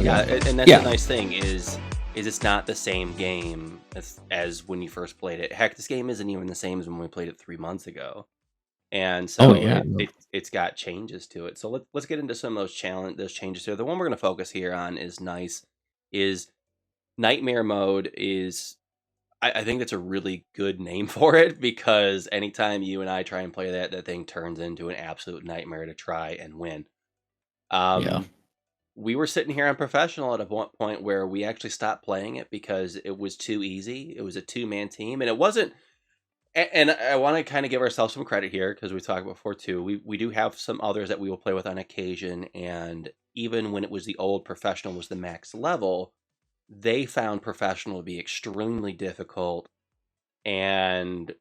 Yeah, Okay. and that's the nice thing is it's not the same game as when you first played it. Heck, this game isn't even the same as when we played it 3 months ago. And Oh so yeah. it's got changes to it. So let's get into some of those changes here. The one we're going to focus here on is Nightmare Mode is I think that's a really good name for it because anytime you and I try and play that thing turns into an absolute nightmare to try and win. Yeah. Um, we were sitting here on professional at one point where we actually stopped playing it because it was too easy. It was a two-man team, and it wasn't. And I want to kind of give ourselves some credit here because we talked before too. We do have some others that we will play with on occasion, and even when it was the old professional was the max level, they found professional to be extremely difficult, and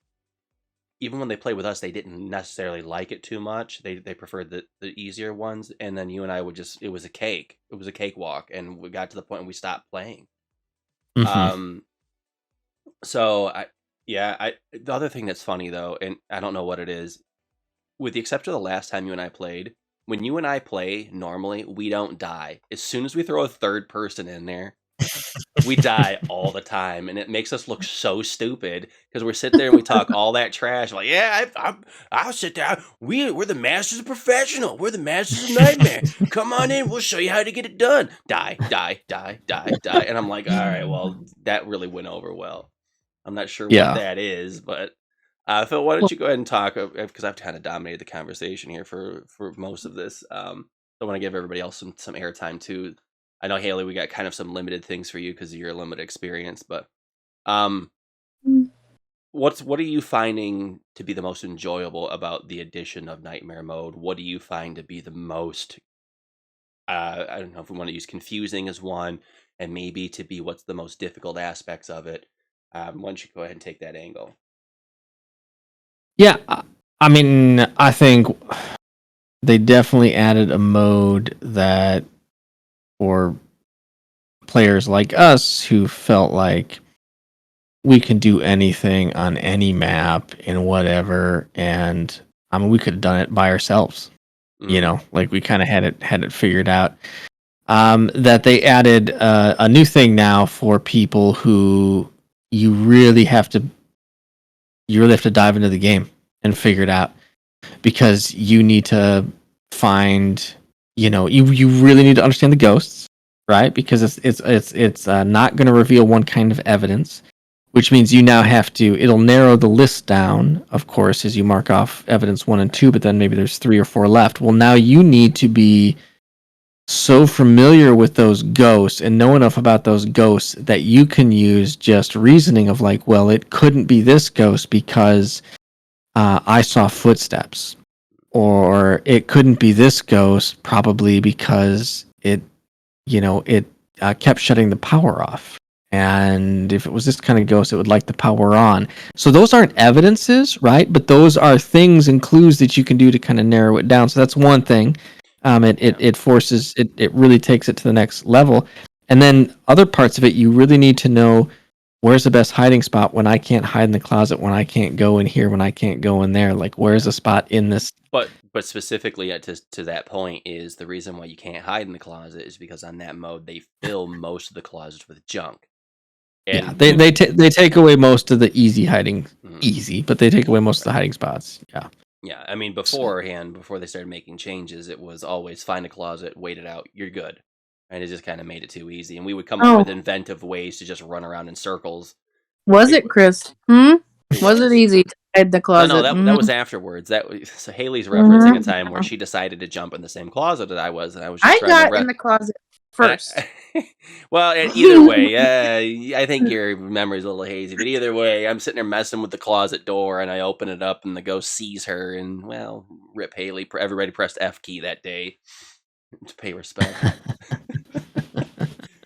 even when they played with us, they didn't necessarily like it too much. They preferred the easier ones, and then you and I would just it was a cake. It was a cakewalk, and we got to the point where we stopped playing. Hmm. Um, so the other thing that's funny though, and I don't know what it is, with the exception of the last time you and I played, when you and I play normally, we don't die. As soon as we throw a third person in there, we die all the time, and it makes us look so stupid because we sit there and we talk all that trash. Like, yeah, I'll sit down. We're the masters of professional. We're the masters of nightmare. Come on in. We'll show you how to get it done. Die, die, die, die, die. And I'm like, all right, well, that really went over well. I'm not sure what Yeah. that is, but Phil, why don't Well, you go ahead and talk because I've kind of dominated the conversation here for most of this. I want to give everybody else some airtime too. I know Haley, we got kind of some limited things for you because of your limited experience, but um, what are you finding to be the most enjoyable about the addition of Nightmare Mode? What do you find to be the most I don't know if we want to use confusing as one, and maybe to be what's the most difficult aspects of it. Why don't you go ahead and take that angle? Yeah. I mean, I think they definitely added a mode that for players like us who felt like we can do anything on any map and whatever, and I mean we could have done it by ourselves. You Mm-hmm. know, like we kind of had it figured out. That they added a new thing now for people who you really have to dive into the game and figure it out because you need to find, you really need to understand the ghosts, right? Because it's not going to reveal one kind of evidence, which means you now have to. It'll narrow the list down, of course, as you mark off evidence 1 and 2, but then maybe there's 3 or 4 left. Well, now you need to be so familiar with those ghosts and know enough about those ghosts that you can use just reasoning of like, well, it couldn't be this ghost because I saw footsteps, or it couldn't be this ghost probably because it kept shutting the power off. And if it was this kind of ghost, it would like the power on. So those aren't evidences, right? But those are things and clues that you can do to kind of narrow it down. So that's one thing. It forces it. It really takes it to the next level. And then other parts of it, you really need to know where's the best hiding spot when I can't hide in the closet, when I can't go in here, when I can't go in there. Like, where's the spot in this? But specifically to that point is the reason why you can't hide in the closet is because on that mode they fill most of the closets with junk. Yeah, And they take away most of the easy hiding, Mhm. but they take away most of the hiding spots. Yeah. Yeah, I mean beforehand, before they started making changes, it was always find a closet, wait it out, you're good. And it just kind of made it too easy. And we would come up with oh, inventive ways to just run around in circles. was It it, was Chris? it Was it was. easy to hide in the No, closet? that was afterwards. So Haley's referencing a Mhm. time where she decided to jump in the same closet that I was, and I was just I trying to got in the closet And first. well, either way, I think your memory's a little hazy. But either way, I'm sitting there messing with the closet door, and I open it up, and the ghost sees her, and well, rip Haley. Everybody pressed F key that day to pay respect.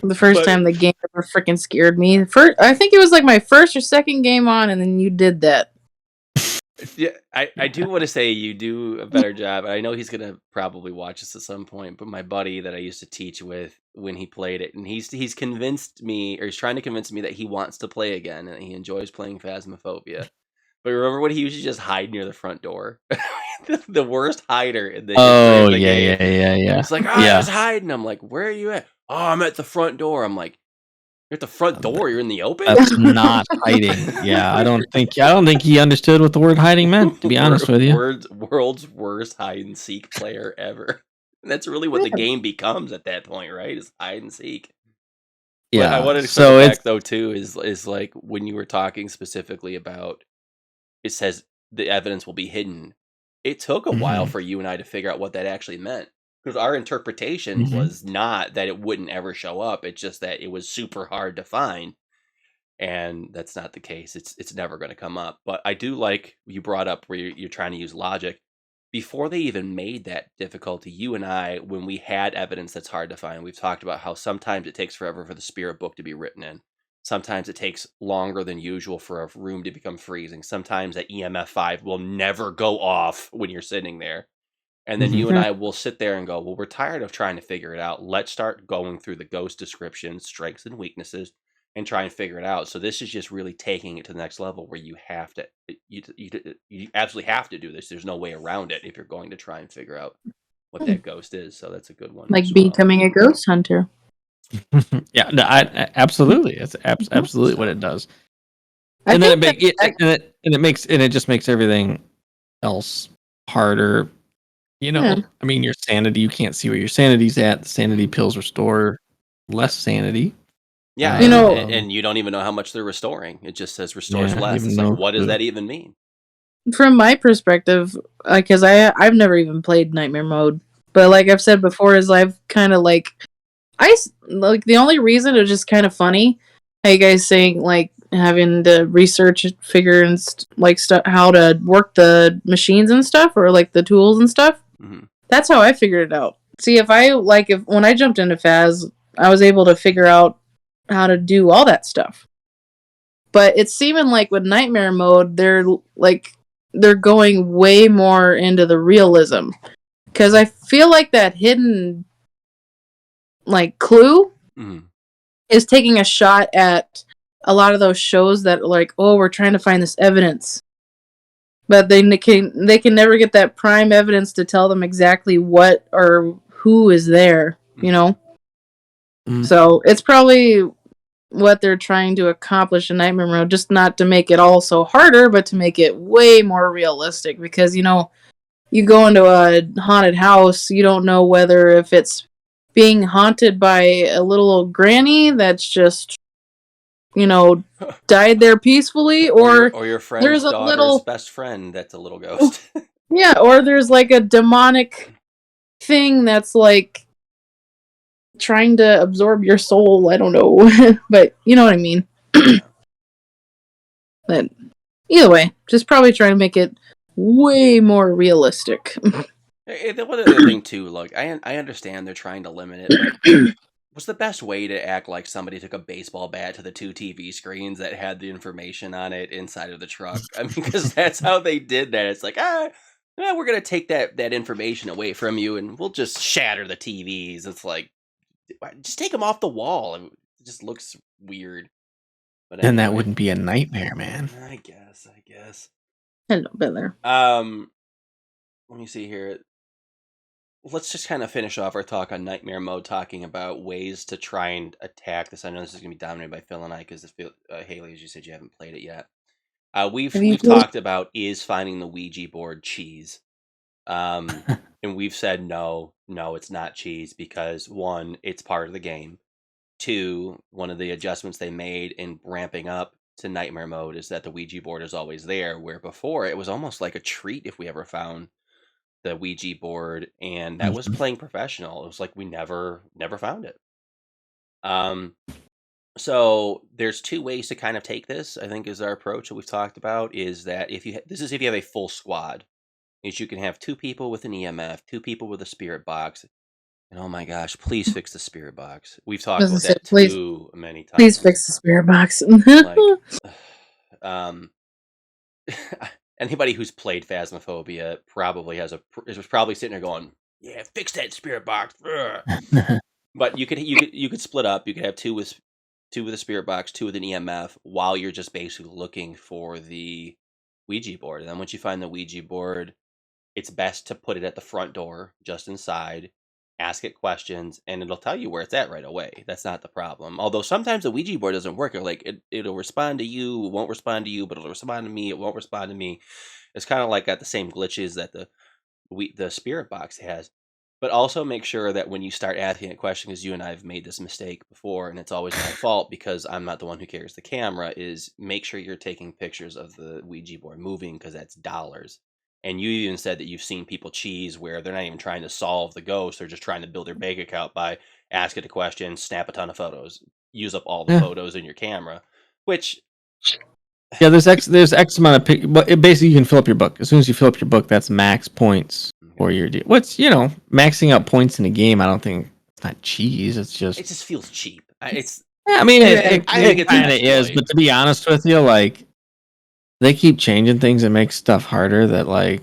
The first But time the game ever freaking scared me. First, I think it was like my first or second game on, and then you did that. yeah, I do want to say you do a better job. I know he's gonna probably watch this at some point. But my buddy that I used to teach with when he played it, and he's convinced me, or he's trying to convince me that he wants to play again, and he enjoys playing Phasmophobia. But remember when he used to just hide near the front door? The worst hider in the history Oh of the yeah, game. yeah, yeah, yeah, He's like, I yeah. was hiding. I'm like, where are you at? oh, I'm at the front door. I'm like, you're at the front door. You're in the open. That's not hiding. Yeah, I don't think he understood what the word hiding meant. To be honest with you, World's worst hide and seek player ever. And that's really what the game becomes at that point, right? Is hide and seek. yeah. But I wanted to so circle back though too. Is like when you were talking specifically about it says the evidence will be hidden. It took a while for you and I to figure out what that actually meant. Because our interpretation was not that it wouldn't ever show up. It's just that it was super hard to find. And that's not the case. It's never going to come up. But I do like you brought up where you're trying to use logic. Before they even made that difficulty, you and I, when we had evidence that's hard to find, we've talked about how sometimes it takes forever for the spirit book to be written in. Sometimes it takes longer than usual for a room to become freezing. Sometimes that EMF 5 will never go off when you're sitting there. And then you and I will sit there and go, well, we're tired of trying to figure it out. Let's start going through the ghost descriptions, strengths and weaknesses, and try and figure it out. So this is just really taking it to the next level where you have to, you absolutely have to do this. There's no way around it if you're going to try and figure out what that ghost is. So that's a good one. Like becoming a ghost hunter. Yeah, no, I absolutely. It's absolutely what it does. I And then think it just makes everything else harder. You know, Yeah. I mean, your sanity, you can't see where your sanity's at. The sanity pills restore less sanity. Yeah, You know- and you don't even know how much they're restoring. It just says restores Yeah, less. even It's though- like, what does that even mean? From my perspective, because I've never even played Nightmare Mode, but like I've said before, is I've kind of like the only reason it was just kind of funny. How you guys saying like having to research, figure and how to work the machines and stuff, or like the tools and stuff. Mm-hmm. That's how I figured it out. See, if when I jumped into Faz, I was able to figure out how to do all that stuff. But it's seeming like with Nightmare Mode, they're going way more into the realism, because I feel like that hidden like clue is taking a shot at a lot of those shows that are like, oh, we're trying to find this evidence, but they can never get that prime evidence to tell them exactly what or who is there, you know. So it's probably what they're trying to accomplish in Nightmare Mode, just not to make it all so harder, but to make it way more realistic. Because, you know, you go into a haunted house, you don't know whether if it's being haunted by a little old granny that's just, you know, died there peacefully, or your friend's there's a daughter's best friend that's a little ghost. Yeah, or there's like a demonic thing that's like trying to absorb your soul. I don't know. But you know what I mean. But either way, just probably trying to make it way more realistic. The one other thing too, like I understand they're trying to limit it, but what's the best way to act like somebody took a baseball bat to the 2 TV screens that had the information on it inside of the truck? I mean, because that's how they did that. It's like, we're gonna take that information away from you, and we'll just shatter the TVs. It's like, just take them off the wall. It just looks weird. But then anyway, that wouldn't be a nightmare, man. I guess. Hello, Biller. Let me see here. Let's just kind of finish off our talk on Nightmare Mode, talking about ways to try and attack this. I know this is going to be dominated by Phil and I, because Haley, as you said, you haven't played it yet. We've talked about is finding the Ouija board cheese. And we've said no, it's not cheese, because 1, it's part of the game. 2, one of the adjustments they made in ramping up to Nightmare Mode is that the Ouija board is always there, where before it was almost like a treat if we ever found the Ouija board, and that was playing professional. It was like we never found it. So there's 2 ways to kind of take this, I think, is our approach that we've talked about, is that if you have a full squad, is you can have 2 people with an EMF, 2 people with a spirit box. And oh my gosh, please fix the spirit box. We've talked about that too many times. Please fix the spirit box. Anybody who's played Phasmophobia probably is probably sitting there going, "Yeah, fix that spirit box." But you could split up. You could have 2 with a spirit box, 2 with an EMF, while you're just basically looking for the Ouija board. And then once you find the Ouija board, it's best to put it at the front door, just inside. ask it questions, and it'll tell you where it's at right away. That's not the problem. Although sometimes the Ouija board doesn't work. It'll respond to you, it won't respond to you, but it'll respond to me, it won't respond to me. It's kind of like got the same glitches that the spirit box has. But also make sure that when you start asking a question, because you and I have made this mistake before, and it's always my fault because I'm not the one who carries the camera, is make sure you're taking pictures of the Ouija board moving, because that's dollars. And you even said that you've seen people cheese where they're not even trying to solve the ghost, they're just trying to build their bank account by asking a question, snap a ton of photos, use up all the Yeah. photos in your camera, which Yeah, there's X amount of but basically you can fill up your book. As soon as you fill up your book, that's max points for your deal. What's maxing out points in a game? I don't think it's not cheese. It's just it just feels cheap. It's yeah. I mean, I it think it's an kind of is. exploit. But to be honest with you, like they keep changing things and make stuff harder. That like,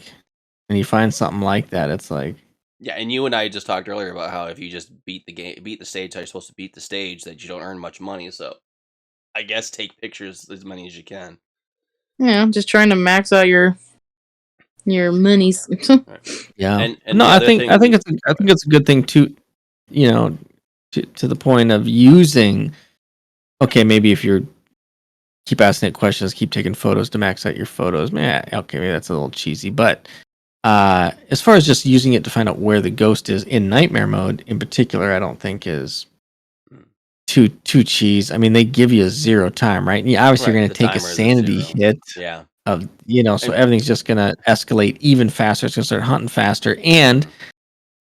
when you find something like that, it's like Yeah, and you and I just talked earlier about how if you just beat the stage how you're supposed to beat the stage, that you don't earn much money. So I guess take pictures as many as you can. Yeah, just trying to max out your monies. yeah. And No, the I other think thing I think it's a good thing too. To the point of using. Okay, maybe if you're keep asking it questions, keep taking photos to max out your photos. Man, okay, maybe that's a little cheesy, but as far as just using it to find out where the ghost is in nightmare mode, in particular, I don't think is too cheese. I mean, they give you 0 time, right? And obviously, Right, you're going the to take a timer is at sanity 0. hit Yeah. of so And everything's just going to escalate even faster. It's going to start hunting faster, and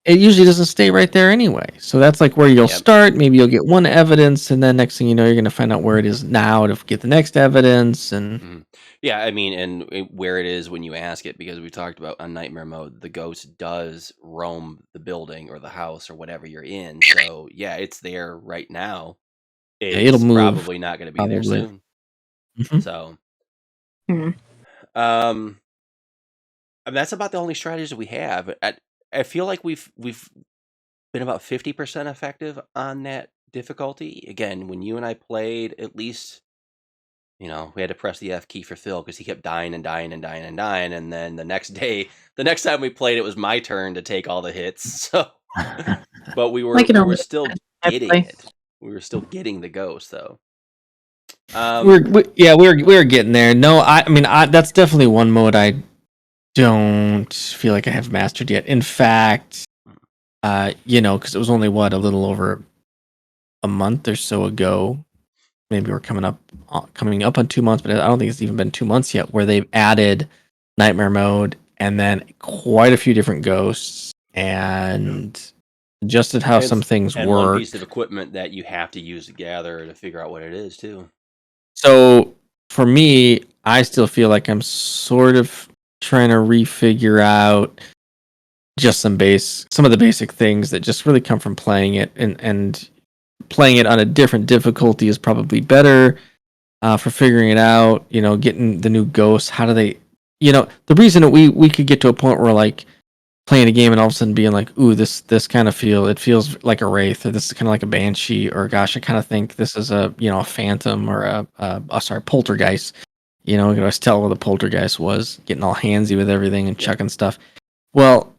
it usually doesn't stay right there anyway. So that's like where you'll Yep. start. Maybe you'll get one evidence, and then next thing you know, you're going to find out where it is now to get the next evidence. And Yeah, I mean, and where it is when you ask it, because we talked about on nightmare mode, the ghost does roam the building or the house or whatever you're in. So yeah, it's there right now. it'll It's move probably not going to be there probably. soon. Mhm. So, Mhm. and that's about the only strategies we have. I feel like we've been about 50% effective on that difficulty. Again, when you and I played, at least, we had to press the F key for Phil because he kept dying and dying and dying and dying. And then the next time we played, it was my turn to take all the hits. So, but we I can were only still imagine. getting it. We were still getting the ghost, though. We're getting there. No, I mean that's definitely one mode I don't feel like I have mastered yet. In fact, because it was only a little over a month or so ago. Maybe we're coming up on 2 months, but I don't think it's even been 2 months yet where they've added nightmare mode and then quite a few different ghosts and adjusted how some things and one work. piece of equipment that you have to use to gather to figure out what it is, too. So for me, I still feel like I'm sort of trying to refigure out just some of the basic things that just really come from playing it, and playing it on a different difficulty is probably better for figuring it out. Getting the new ghosts. How do they? The reason that we could get to a point where like playing a game and all of a sudden being like, ooh, this kind of feels like a wraith, or this is kind of like a banshee, or gosh, I kind of think this is a phantom or a poltergeist. You can always tell what the poltergeist was, getting all handsy with everything and chucking stuff. Well,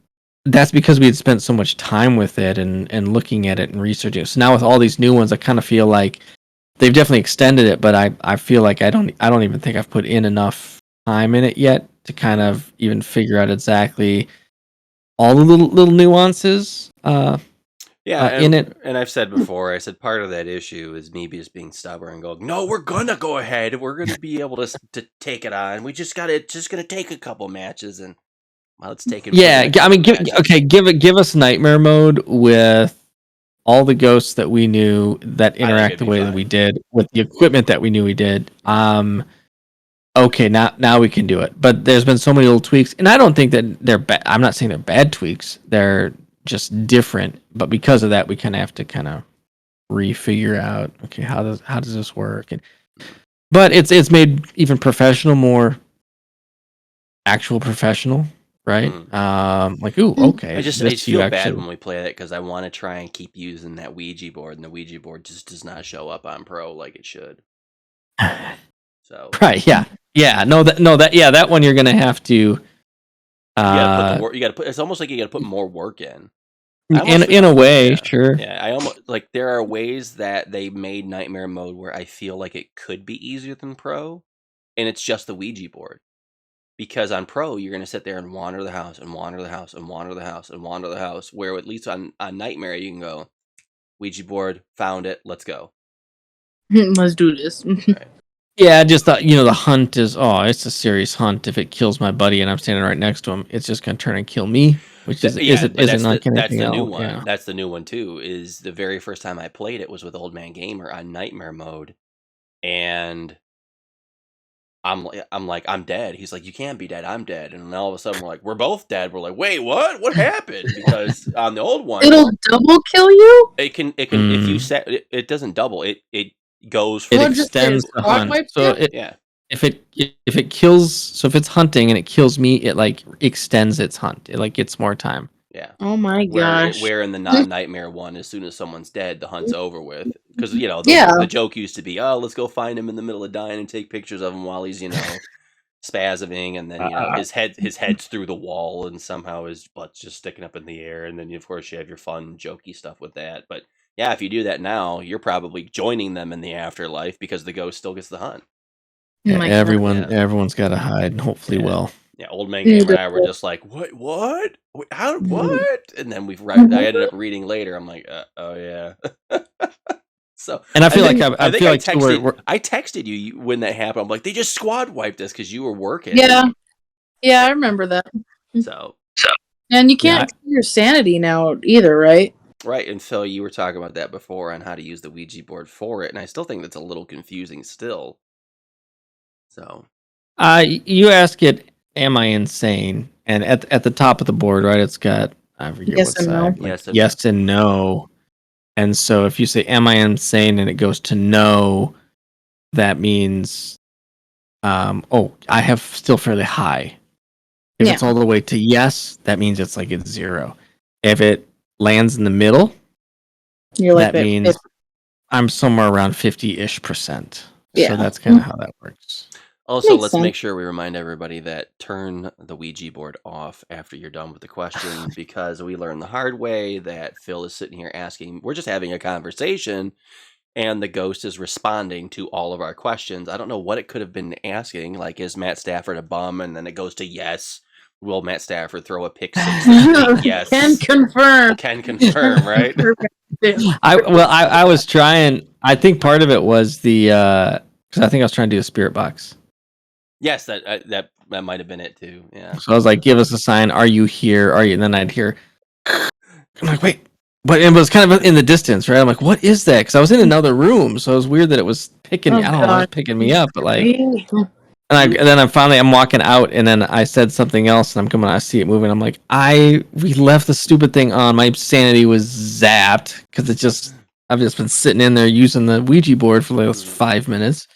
that's because we had spent so much time with it and looking at it and researching it. So now with all these new ones, I kind of feel like they've definitely extended it, but I feel like I don't even think I've put in enough time in it yet to kind of even figure out exactly all the little nuances in it. And I've said before, I said part of that issue is me just being stubborn and going, no, we're gonna go ahead, we're gonna be able to take it on. We just gonna take a couple matches, and let's take it. Yeah, I mean, give us nightmare mode with all the ghosts that we knew that interact the way that we did with the equipment that we knew we did. Okay, now we can do it. But there's been so many little tweaks, and I don't think that they're bad. I'm not saying they're bad tweaks. They're just different. But because of that, we kind of have to kind of refigure out. Okay, how does this work? But it's made even professional more actual professional, right? Like, ooh, okay. I just feel bad when we play it because I want to try and keep using that Ouija board, and the Ouija board just does not show up on Pro like it should. So right, yeah, that one you're gonna have to. You gotta put it's almost like you gotta put more work in. In a way, sure. Yeah, I almost like there are ways that they made Nightmare Mode where I feel like it could be easier than Pro, and it's just the Ouija board. Because on Pro, you're going to sit there and wander the house and wander the house and wander the house and wander the house. Where at least on Nightmare, you can go, Ouija board, found it, let's go. Let's do this. Right. Yeah, I just thought, the hunt is, it's a serious hunt. If it kills my buddy and I'm standing right next to him, it's just going to turn and kill me, which is not going That's to the new one. Yeah. That's the new one, too, is the very first time I played it was with Old Man Gamer on Nightmare Mode. And I'm like, I'm dead. He's like, you can't be dead. I'm dead. And then all of a sudden, we're like, we're both dead. We're like, wait, what? What happened? Because on the old one, it'll double kill you. It can. If you set it, doesn't double. It goes. It extends the hunt. So if it kills, so if it's hunting and it kills me, it like extends its hunt. It like gets more time. Yeah. Oh my gosh. Where in the non-nightmare one, as soon as someone's dead, the hunt's over with. Because the joke used to be, oh, let's go find him in the middle of dying and take pictures of him while he's spasming, and then his head's through the wall, and somehow his butt's just sticking up in the air, and then of course you have your fun jokey stuff with that. But yeah, if you do that now, you're probably joining them in the afterlife because the ghost still gets the hunt. Yeah, everyone's got to hide, and hopefully well. Yeah, Old Man Gamer and I were just like, what? How? What? And then I ended up reading later. I'm like, oh yeah. So, and I feel like I texted you when that happened. I'm like, they just squad wiped us because you were working. Yeah, I remember that. So, and you can't see your sanity now either, right? Right, and Phil, you were talking about that before on how to use the Ouija board for it, and I still think that's a little confusing still. So, you ask it, am I insane? And at the top of the board, right, it's got, I forget yes what and side. No. Like, yes and no. And so if you say, am I insane? And it goes to no, that means, I have still fairly high. If it's all the way to yes, that means it's 0. If it lands in the middle, that means I'm somewhere around 50-ish%. Yeah. So that's kind of how that works. Also, let's make sure we remind everybody that turn the Ouija board off after you're done with the question, because we learned the hard way that Phil is sitting here asking, we're just having a conversation, and the ghost is responding to all of our questions. I don't know what it could have been asking, like, is Matt Stafford a bum? And then it goes to yes. Will Matt Stafford throw a pick six? Yes. Can confirm, right? I was trying, I think part of it was because I think I was trying to do a spirit box. Yes, that might have been it too. Yeah. So I was like, "Give us a sign. Are you here? Are you?" And then I'd hear. I'm like, "Wait," but it was kind of in the distance, right? I'm like, "What is that?" Because I was in another room, so it was weird that it was picking me. I don't know, it was picking me up, but like, and then I'm walking out, and then I said something else, and I'm coming. I see it moving. I'm like, we left the stupid thing on. My sanity was zapped because I've just been sitting in there using the Ouija board for those 5 minutes.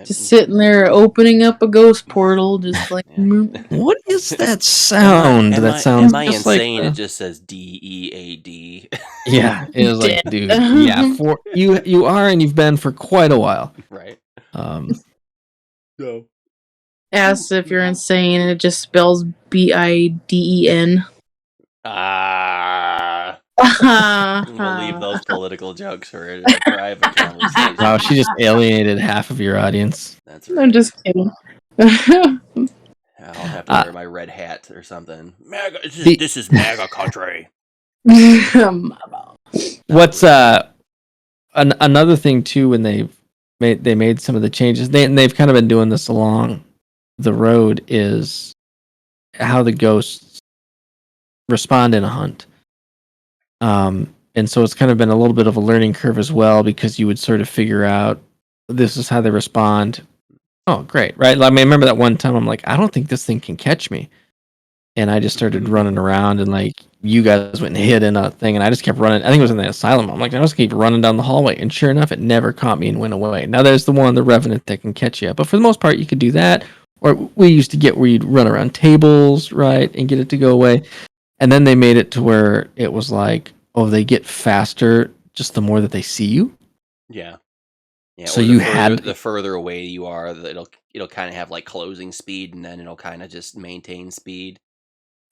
Just sitting there opening up a ghost portal, just like, what is that sound? That sounds. Am I insane? It just says DEAD. Yeah, it was like, dude. Yeah, you are, and you've been for quite a while. Right. So. Asks if you're insane, and it just spells BIDEN. We'll leave those political jokes for a private conversation. Wow, she just alienated half of your audience. That's right. I'm just kidding. I'll have to wear my red hat or something. MAGA, this is MAGA country. What's another thing too, when they made some of the changes, they've kind of been doing this along the road, is how the ghosts respond in a hunt. And so it's kind of been a little bit of a learning curve as well, because you would sort of figure out this is how they respond. Oh, great, right? I mean, remember that one time I'm like, I don't think this thing can catch me. And I just started running around, and like you guys went and hid in a thing, and I just kept running. I think it was in the asylum. I'm like, I just keep running down the hallway, and sure enough, it never caught me and went away. Now there's the Revenant that can catch you, but for the most part, you could do that. Or we used to get where you'd run around tables, right, and get it to go away. And then they made it to where it was like, oh, they get faster just the more that they see you. Yeah. Yeah. So the further away you are, it'll kind of have like closing speed, and then it'll kind of just maintain speed.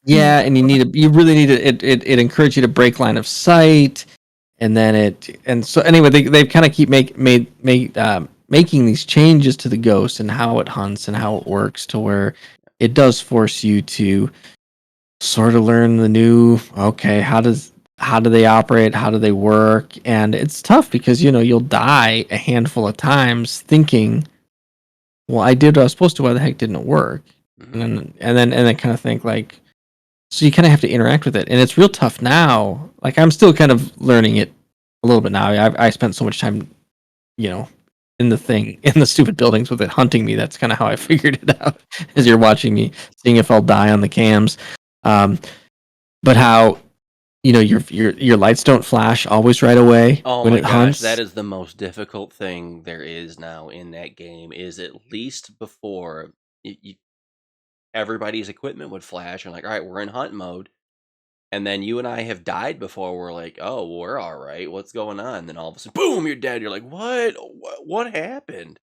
Yeah, and you really need to, it encouraged you to break line of sight, and then so anyway, they kind of keep making these changes to the ghost and how it hunts and how it works to where it does force you to sort of learn the new, okay, how do they operate, how do they work, and it's tough because you'll die a handful of times thinking, well, I did what I was supposed to, why the heck didn't it work? Mhm. And then kind of think like, so you kind of have to interact with it, and it's real tough now. Like I'm still kind of learning it a little bit now. I spent so much time, you know, in the stupid buildings with it hunting me. That's kind of how I figured it out. As you're watching me, seeing if I'll die on the cams, but how your lights don't flash always right away Oh when my it gosh, that hunts. is the most difficult thing there is now in that game. Is at least before everybody's equipment would flash, and like, all right, we're in hunt mode, and then you and I have died before. We're like, oh, well, we're all right. What's going on? Then all of a sudden, boom, you're dead. You're like, what? What happened?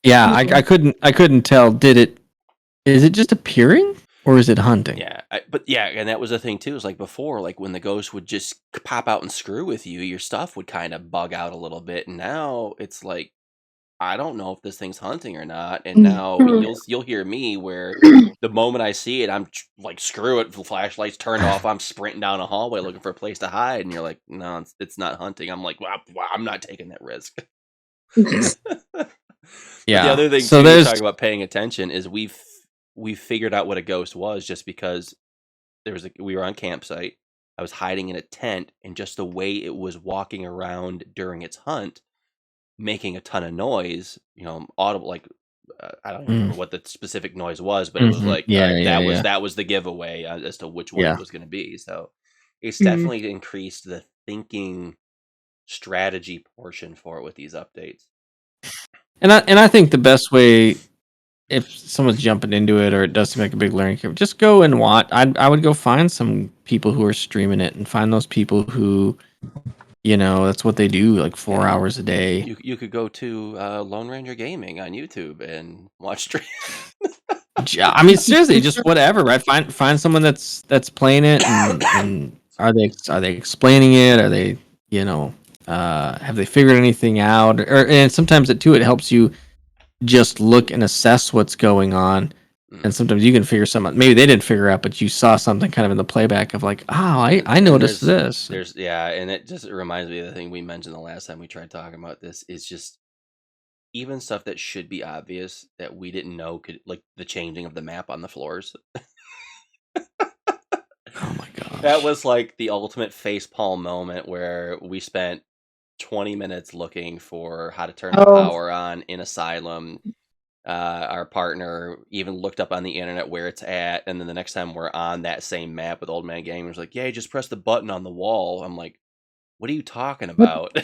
Yeah, I couldn't tell. Is it just appearing or is it hunting? Yeah, but yeah, and that was the thing too. Is like before, like when the ghost would just pop out and screw with you, your stuff would kind of bug out a little bit. And now it's like, I don't know if this thing's hunting or not. And now you'll hear me where the moment I see it, I'm like, screw it. The flashlight's turned off. I'm sprinting down a hallway looking for a place to hide. And you're like, no, it's not hunting. I'm like, wow, I'm not taking that risk. But the Yeah. other thing So too, there's talking about paying attention, is we've figured out what a ghost was just because we were on campsite. I was hiding in a tent, and just the way it was walking around during its hunt, making a ton of noise, audible, like I don't even remember what the specific noise was, but it was like, all Yeah, right, yeah, yeah. that was the giveaway as to which one it Yeah. was going to be. So it's Mhm. definitely increased the thinking strategy portion for it with these updates. And I think the best way, if someone's jumping into it or it does seem like a big learning curve, just go and watch. I would go find some people who are streaming it and find those people who, that's what they do, like Yeah, 4 hours a day. you could go to Lone Ranger Gaming on YouTube and watch stream. I mean, seriously, just whatever, right? Find someone that's playing it, and are they explaining it? Are they, have they figured anything out? And sometimes it helps you just look and assess what's going on. And sometimes you can figure something out. Maybe they didn't figure out, but you saw something kind of in the playback of like, oh, I And noticed this. there's yeah, and it just reminds me of the thing we mentioned the last time we tried talking about this, is just even stuff that should be obvious that we didn't know could, like the changing of the map on the floors. Oh my That gosh. was like the ultimate facepalm moment where we spent 20 minutes looking for how to turn the Oh, power on in Asylum. Our partner even looked up on the internet where it's at, and then the next time we're on that same map with Old Man Gamers, like, yeah, just press the button on the wall. I'm like, what are you talking what about?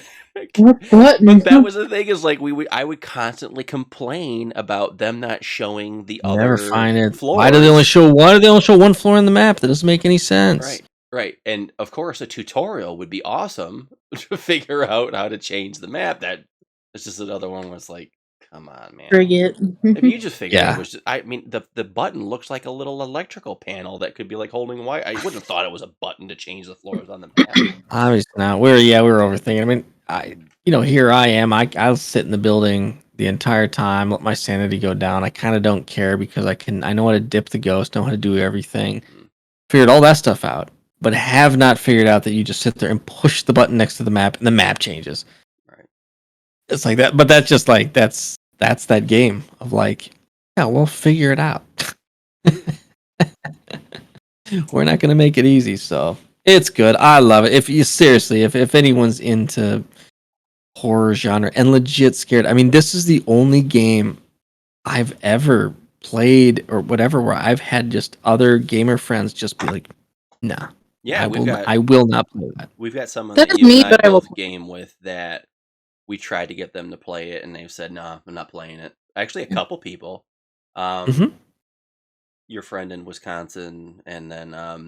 button? But that was the thing, is like I would constantly complain about them not showing the Never other find it. floors. Why do they only show one floor in the map? That doesn't make any sense. Right, right. And of course, a tutorial would be awesome to figure out how to change the map. That it's just another one was like, come on, man. Frigate. If you just figured it Yeah. was just, I mean, the button looks like a little electrical panel that could be like holding wire. I wouldn't have thought it was a button to change the floors on the map. Obviously not. We were overthinking. I mean, here I am. I'll sit in the building the entire time, let my sanity go down. I kind of don't care because I know how to dip the ghost, know how to do everything. Mm, Figured all that stuff out, but have not figured out that you just sit there and push the button next to the map and the map changes. right. It's like that, but that's just like that's that game of like, yeah, we'll figure it out. We're not gonna make it easy, so it's good. I love it. If you seriously, if anyone's into horror genre and legit scared, I mean, this is the only game I've ever played or whatever where I've had just other gamer friends just be like, nah, Yeah, I will not play that. we've got someone That that is you and me, I but I will. both game with that we tried to get them to play it, and they've said, "No, I'm not playing it." Actually, a couple people, Hmm. your friend in Wisconsin, and then uh,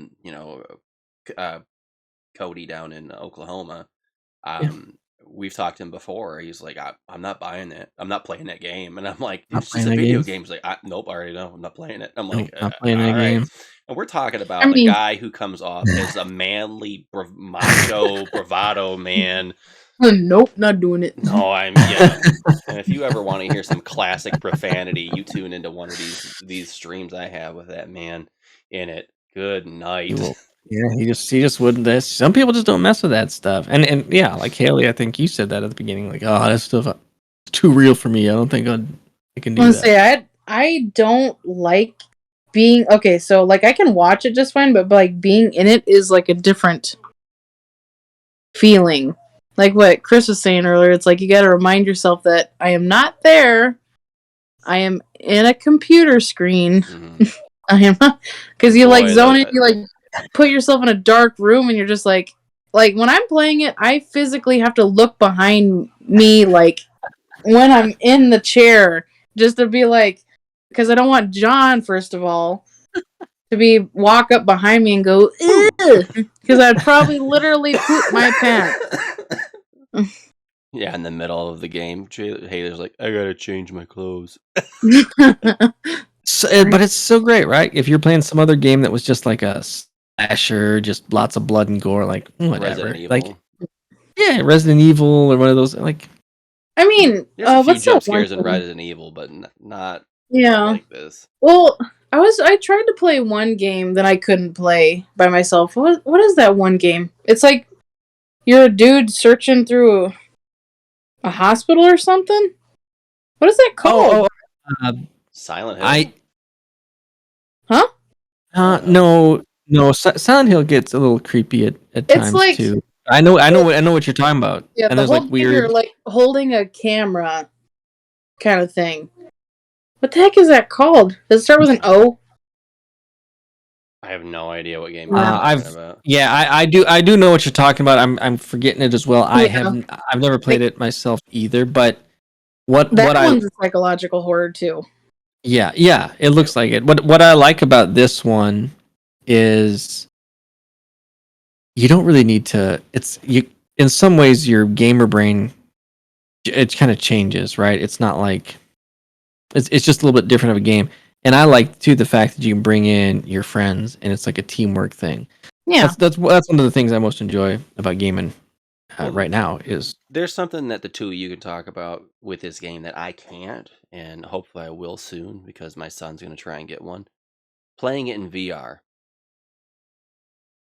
Cody down in Oklahoma. Yeah. Um, we've talked to him before. He's like, I'm not buying it. I'm not playing that game. And I'm like, Not it's just playing a that video game. game. He's like, nope, I already know. I'm not playing it. I'm Nope, like, not playing that all right. game. And we're talking I about a mean, guy who comes off as a manly, macho, bravado man. nope, not doing it. No, and if you ever want to hear some classic profanity, you tune into one of these streams I have with that man in it. Good He night. will. Yeah, he just wouldn't. Some people just don't mess with that stuff. And yeah, like Haley, I think you said that at the beginning. Like, oh, that stuff is too real for me. I don't think I can do I that. say I don't like being okay. So like I can watch it just fine, but like being in it is like a different feeling. Like what Chris was saying earlier, it's like you got to remind yourself that I am not there. I am in a computer screen. Mm-hmm. I am not, because you like Boy, zone in, you like put yourself in a dark room, and you're just like when I'm playing it, I physically have to look behind me, like when I'm in the chair, just to be like, because I don't want John, first of all, to walk up behind me and go, because I'd probably literally poop my pants. Yeah, in the middle of the game, Haley's like, I gotta change my clothes. So, but it's so great, right? If you're playing some other game that was just like a slasher, just lots of blood and gore, like whatever. Resident Evil. Like, yeah, Resident Evil or one of those. Like, I mean, there's a few what's jump that one scares in thing? Resident Evil, but not Yeah. like this. Well, I tried to play one game that I couldn't play by myself. What is that one game? It's like you're a dude searching through a hospital or something. What is that called? Silent Hill. Huh? No. Silent Hill gets a little creepy at times like, too. I know what you're talking about. Yeah, and the there's whole like thing weird. you're like holding a camera, kind of thing. What the heck is that called? Does it start with an O? I have no idea what game you're talking about. Yeah, I do know what you're talking about. I'm forgetting it as well. Yeah. I've never played it myself either, but That one's a psychological horror too. Yeah, it looks like it. What I like about this one is you don't really need to. In some ways your gamer brain, it kind of changes, right? It's not like it's just a little bit different of a game. And I like too the fact that you can bring in your friends and it's like a teamwork thing. Yeah, that's one of the things I most enjoy about gaming right now is there's something that the two of you can talk about with this game that I can't, and hopefully I will soon because my son's going to try and get one. Playing it in VR.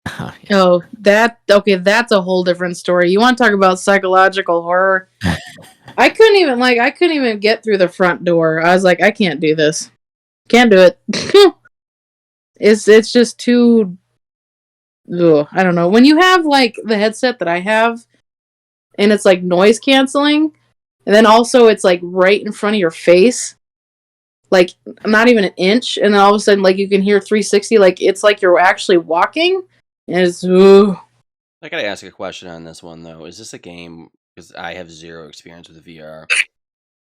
Yeah. Oh, that's a whole different story. You want to talk about psychological horror? I couldn't even get through the front door. I was like, I can't do this. Can't do it. It's just too. Ugh, I don't know. When you have like the headset that I have, and it's like noise canceling, and then also it's like right in front of your face, like not even an inch, and then all of a sudden like you can hear 360, like it's like you're actually walking. And it's ugh. I gotta ask a question on this one though. Is this a game? Because I have zero experience with VR.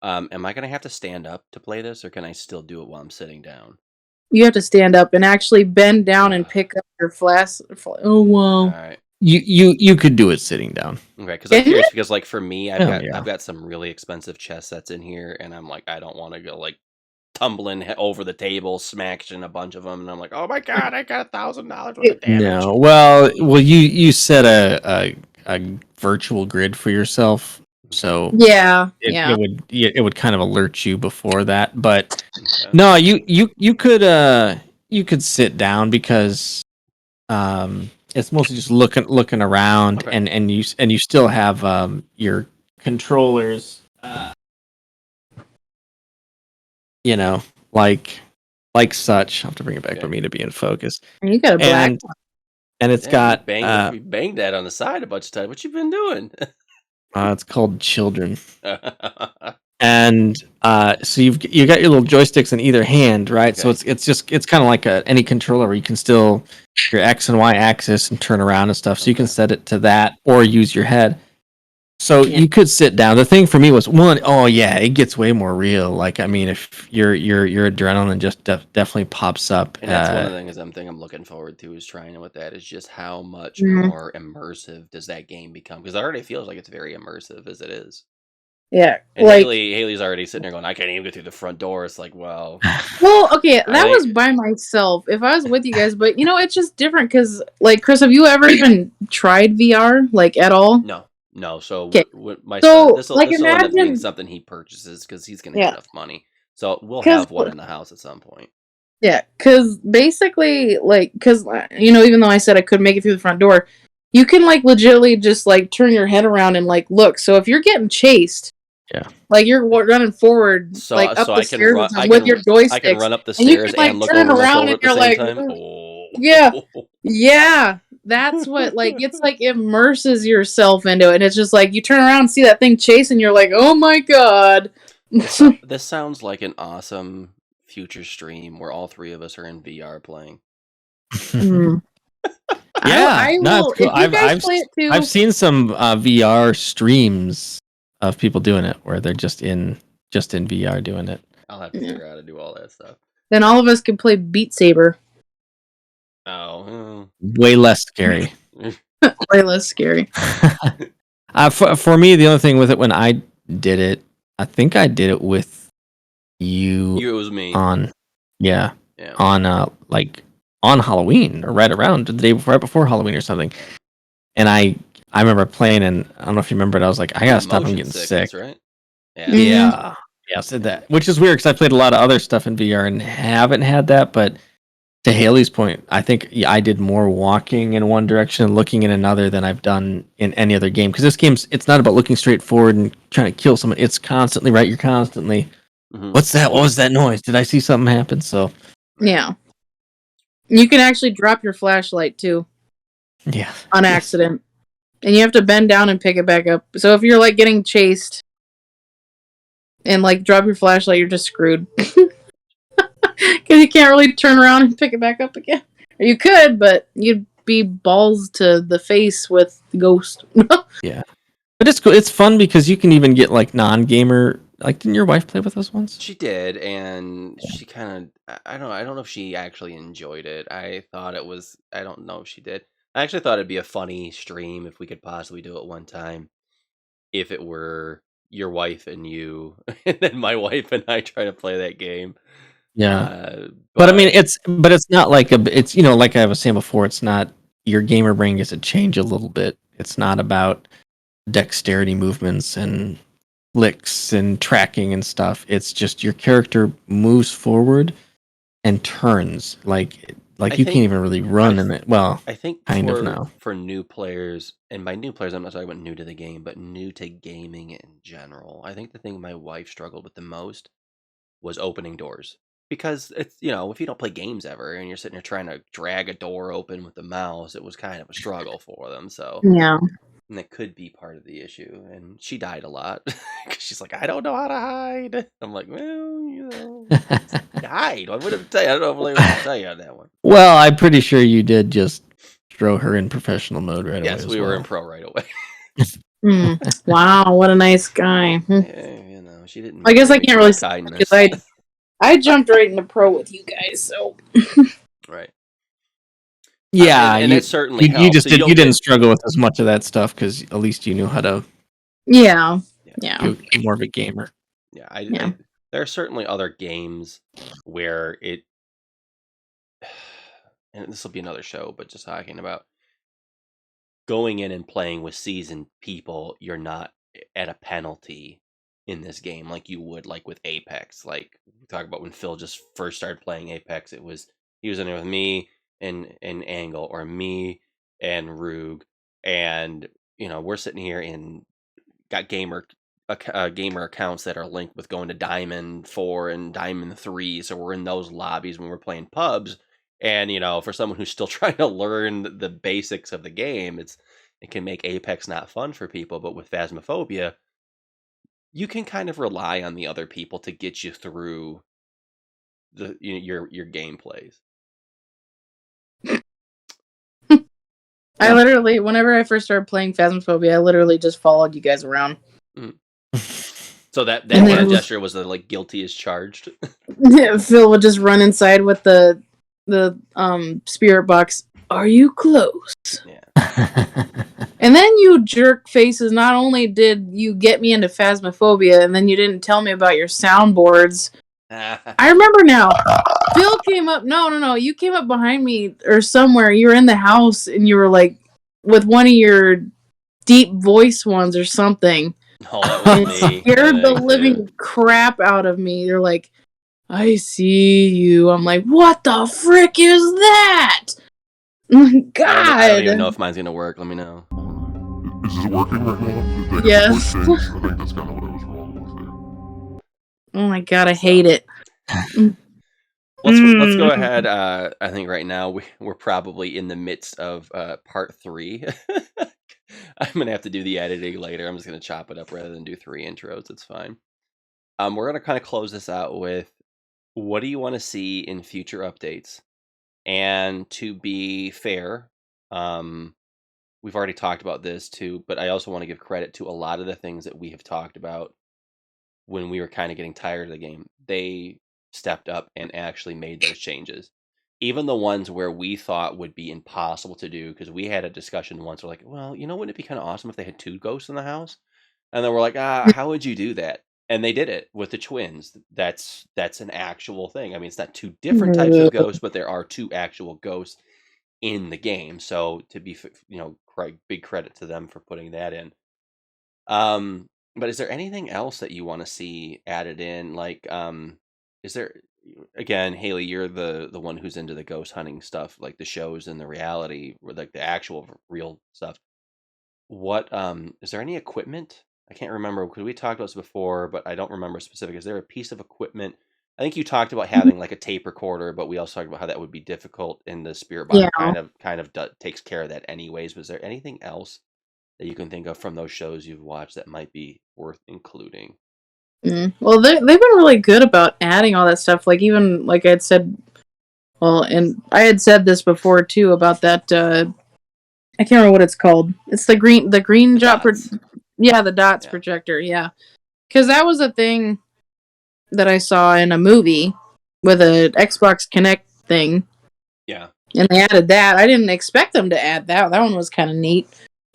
Am I gonna have to stand up to play this, or can I still do it while I'm sitting down? You have to stand up and actually bend down and pick up your flask. Oh wow! All right. You could do it sitting down. Okay, because I'm curious. Because like for me, Yeah. I've got some really expensive chess sets in here, and I'm like, I don't want to go like tumbling over the table, smashing a bunch of them, and I'm like, oh my god, I got $1,000 worth of damage. No, well, you set a virtual grid for yourself, so it would kind of alert you before that. But no, you could sit down because it's mostly just looking around, Okay. and you still have your controllers. Like such. I'll have to bring it back for me to be in focus. You got a black one. And it's got you banged that on the side a bunch of times. What you been doing? It's called Children. And so you got your little joysticks in either hand, right? Okay. So it's kind of like any controller where you can still your X and Y axis and turn around and stuff. So you can set it to that or use your head. So Yeah. you could sit down. The thing for me was one, oh yeah, it gets way more real. Like I mean, if your adrenaline just definitely pops up. And that's one of the things I'm looking forward to is trying with that is just how much Mhm. more immersive does that game become? Because it already feels like it's very immersive as it is. Yeah, And like Haley's already sitting there going, I can't even get through the front door. It's like, well, well, okay, I that was think by myself. If I was with you guys, but it's just different because, like, Chris, have you ever even tried VR, like, at all? no. So Okay, my son, so this like will end up being imagine, something he purchases because he's gonna have yeah, enough money. So we'll because have one in the house at some point. yeah, because basically, like, because even though I said I couldn't make it through the front door, you can like legitimately just like turn your head around and like look. So if you're getting chased, Yeah. like you're running forward, So like up so the I can stairs run with your I can joysticks, run up the and you can stairs like and look turn over my around shoulder and at the you're same like, time. yeah, Oh. yeah. That's what like it's like immerses yourself into it. And it's just like you turn around and see that thing chasing, you're like, oh my god. This sounds like an awesome future stream where all three of us are in VR playing. Mm. Yeah, I no, it's will cool. if you guys play it too. I've seen some VR streams of people doing it where they're just in VR doing it. I'll have to figure out how to do all that stuff. Then all of us can play Beat Saber. Oh. Way less scary. Way less scary. For me, the only thing with it when I did it, I think I did it with you It was me. on, Yeah. on like on Halloween or right around the day before, right before Halloween or something. And I remember playing, and I don't know if you remember it. I was like, I gotta stop. I'm Motion getting sickness, sick. right? Mhm. Yeah. I said that, which is weird because I played a lot of other stuff in VR and haven't had that. But to Haley's point, I think I did more walking in one direction and looking in another than I've done in any other game. Because this game's it's not about looking straight forward and trying to kill someone. It's constantly right. You're constantly, what's that? What was that noise? Did I see something happen? So Yeah. You can actually drop your flashlight too. Yeah. On accident. And you have to bend down and pick it back up. So if you're like getting chased and like drop your flashlight, you're just screwed. Because you can't really turn around and pick it back up again. Or you could, but you'd be balls to the face with the ghost. Yeah. But it's cool. It's fun because you can even get like non-gamer. Like, didn't your wife play with us once? She did, and she kind of I don't know if she actually enjoyed it. I thought it was I don't know if she did. I actually thought it'd be a funny stream if we could possibly do it one time. If it were your wife and you, and then my wife and I try to play that game. Yeah. But I mean, it's not like it's like I was saying before, it's not your gamer brain gets to change a little bit. It's not about dexterity movements and flicks and tracking and stuff. It's just your character moves forward and turns like you can't even really run in it. Well, I think kind of now. For new players, and by new players, I'm not talking about new to the game, but new to gaming in general. I think the thing my wife struggled with the most was opening doors. Because it's, if you don't play games ever and you're sitting there trying to drag a door open with the mouse, it was kind of a struggle for them. So, yeah. And that could be part of the issue. And she died a lot because she's like, I don't know how to hide. I'm like, well, hide. I wouldn't tell you. I don't know if I would tell you on that one. Well, I'm pretty sure you did just throw her in professional mode right away. Yes, we were in pro right away. Wow, what a nice guy. Yeah, she didn't. I guess I can't really say kindness. I jumped right into pro with you guys, so right. Yeah, and it certainly helps. You just you didn't struggle with as much of that stuff because at least you knew how to. Yeah. Be more of a gamer. Yeah, I there are certainly other games where it, and this will be another show, but just talking about going in and playing with seasoned people, you're not at a penalty in this game like you would like with Apex. Like we talk about when Phil just first started playing Apex, he was in there with me and Angle or me and Rug, and we're sitting here and got gamer accounts that are linked with going to Diamond 4 and Diamond 3, so we're in those lobbies when we're playing pubs. And for someone who's still trying to learn the basics of the game, it can make Apex not fun for people. But with Phasmophobia, you can kind of rely on the other people to get you through your gameplays. I literally, whenever I first started playing Phasmophobia, I literally just followed you guys around. So that And kind of then- gesture was the like guilty as charged. Phil would just run inside with the spirit box. Are you close? Yeah. And then you jerk faces. Not only did you get me into Phasmophobia, and then you didn't tell me about your soundboards. I remember now. Phil came up. No. You came up behind me or somewhere. You were in the house, and you were like with one of your deep voice ones or something. Oh, that was me. Scared the living crap out of me. You're like, I see you. I'm like, what the frick is that? God. I don't even know if mine's gonna work. Let me know. Is this working right now? Did I get Yes. the voice changed? I think that's kind of what I was wrong with there. Oh my god, I hate it. Let's go ahead. I think right now we're probably in the midst of part 3. I'm gonna have to do the editing later. I'm just gonna chop it up rather than do 3 intros. It's fine. We're gonna kind of close this out with what do you want to see in future updates? And to be fair, we've already talked about this too, but I also want to give credit to a lot of the things that we have talked about when we were kind of getting tired of the game. They stepped up and actually made those changes. Even the ones where we thought would be impossible to do, because we had a discussion once, we're like, well, wouldn't it be kind of awesome if they had 2 ghosts in the house? And then we're like, how would you do that? And they did it with the twins. That's an actual thing. I mean, it's not 2 different types of ghosts, but there are 2 actual ghosts in the game. So to be, big credit to them for putting that in. But is there anything else that you want to see added in? Like, is there, again, Haley, you're the one who's into the ghost hunting stuff, like the shows and the reality, or like the actual real stuff. What is there any equipment? I can't remember because we talked about this before, but I don't remember specific. Is there a piece of equipment? I think you talked about having like a tape recorder, but we also talked about how that would be difficult, and the Spirit Box kind of takes care of that anyways. Was there anything else that you can think of from those shows you've watched that might be worth including? Well, they've been really good about adding all that stuff. Like even like I'd said, well, and I had said this before too about that. I can't remember what it's called. It's the green dot. The dots projector. Yeah, because that was a thing that I saw in a movie with an Xbox Connect thing. Yeah, and they added that. I didn't expect them to add that. That one was kind of neat.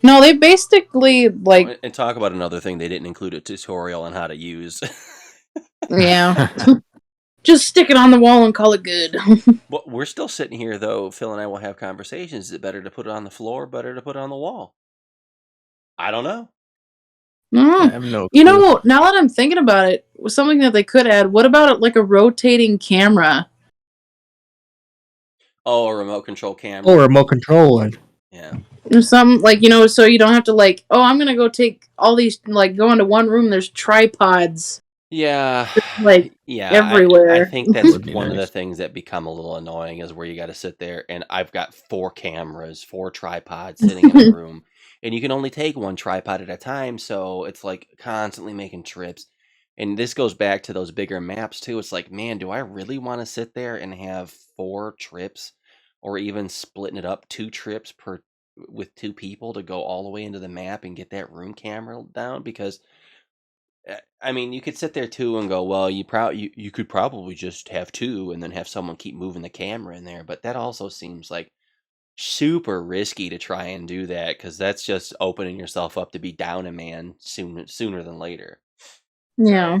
No, they basically like and talk about another thing. They didn't include a tutorial on how to use. Yeah. Just stick it on the wall and call it good. Well, we're still sitting here, though. Phil and I will have conversations. Is it better to put it on the floor, better to put it on the wall? I don't know. I have no clue. Now that I'm thinking about it, something that they could add, what about like a rotating camera? Oh, a remote control camera. Or a remote control. Yeah. Or something like, so you don't have to like, oh, I'm going to go take all these, like go into one room, there's tripods. Yeah. Everywhere. I think that's one of the things that become a little annoying is where you got to sit there and I've got 4 cameras, 4 tripods sitting in a room, and you can only take 1 tripod at a time. So it's like constantly making trips. And this goes back to those bigger maps too. It's like, man, do I really want to sit there and have 4 trips, or even splitting it up 2 trips with 2 people to go all the way into the map and get that room camera down? Because I mean, you could sit there too and go, well, you could probably just have 2 and then have someone keep moving the camera in there. But that also seems like super risky to try and do that, because that's just opening yourself up to be down a man sooner than later. Yeah.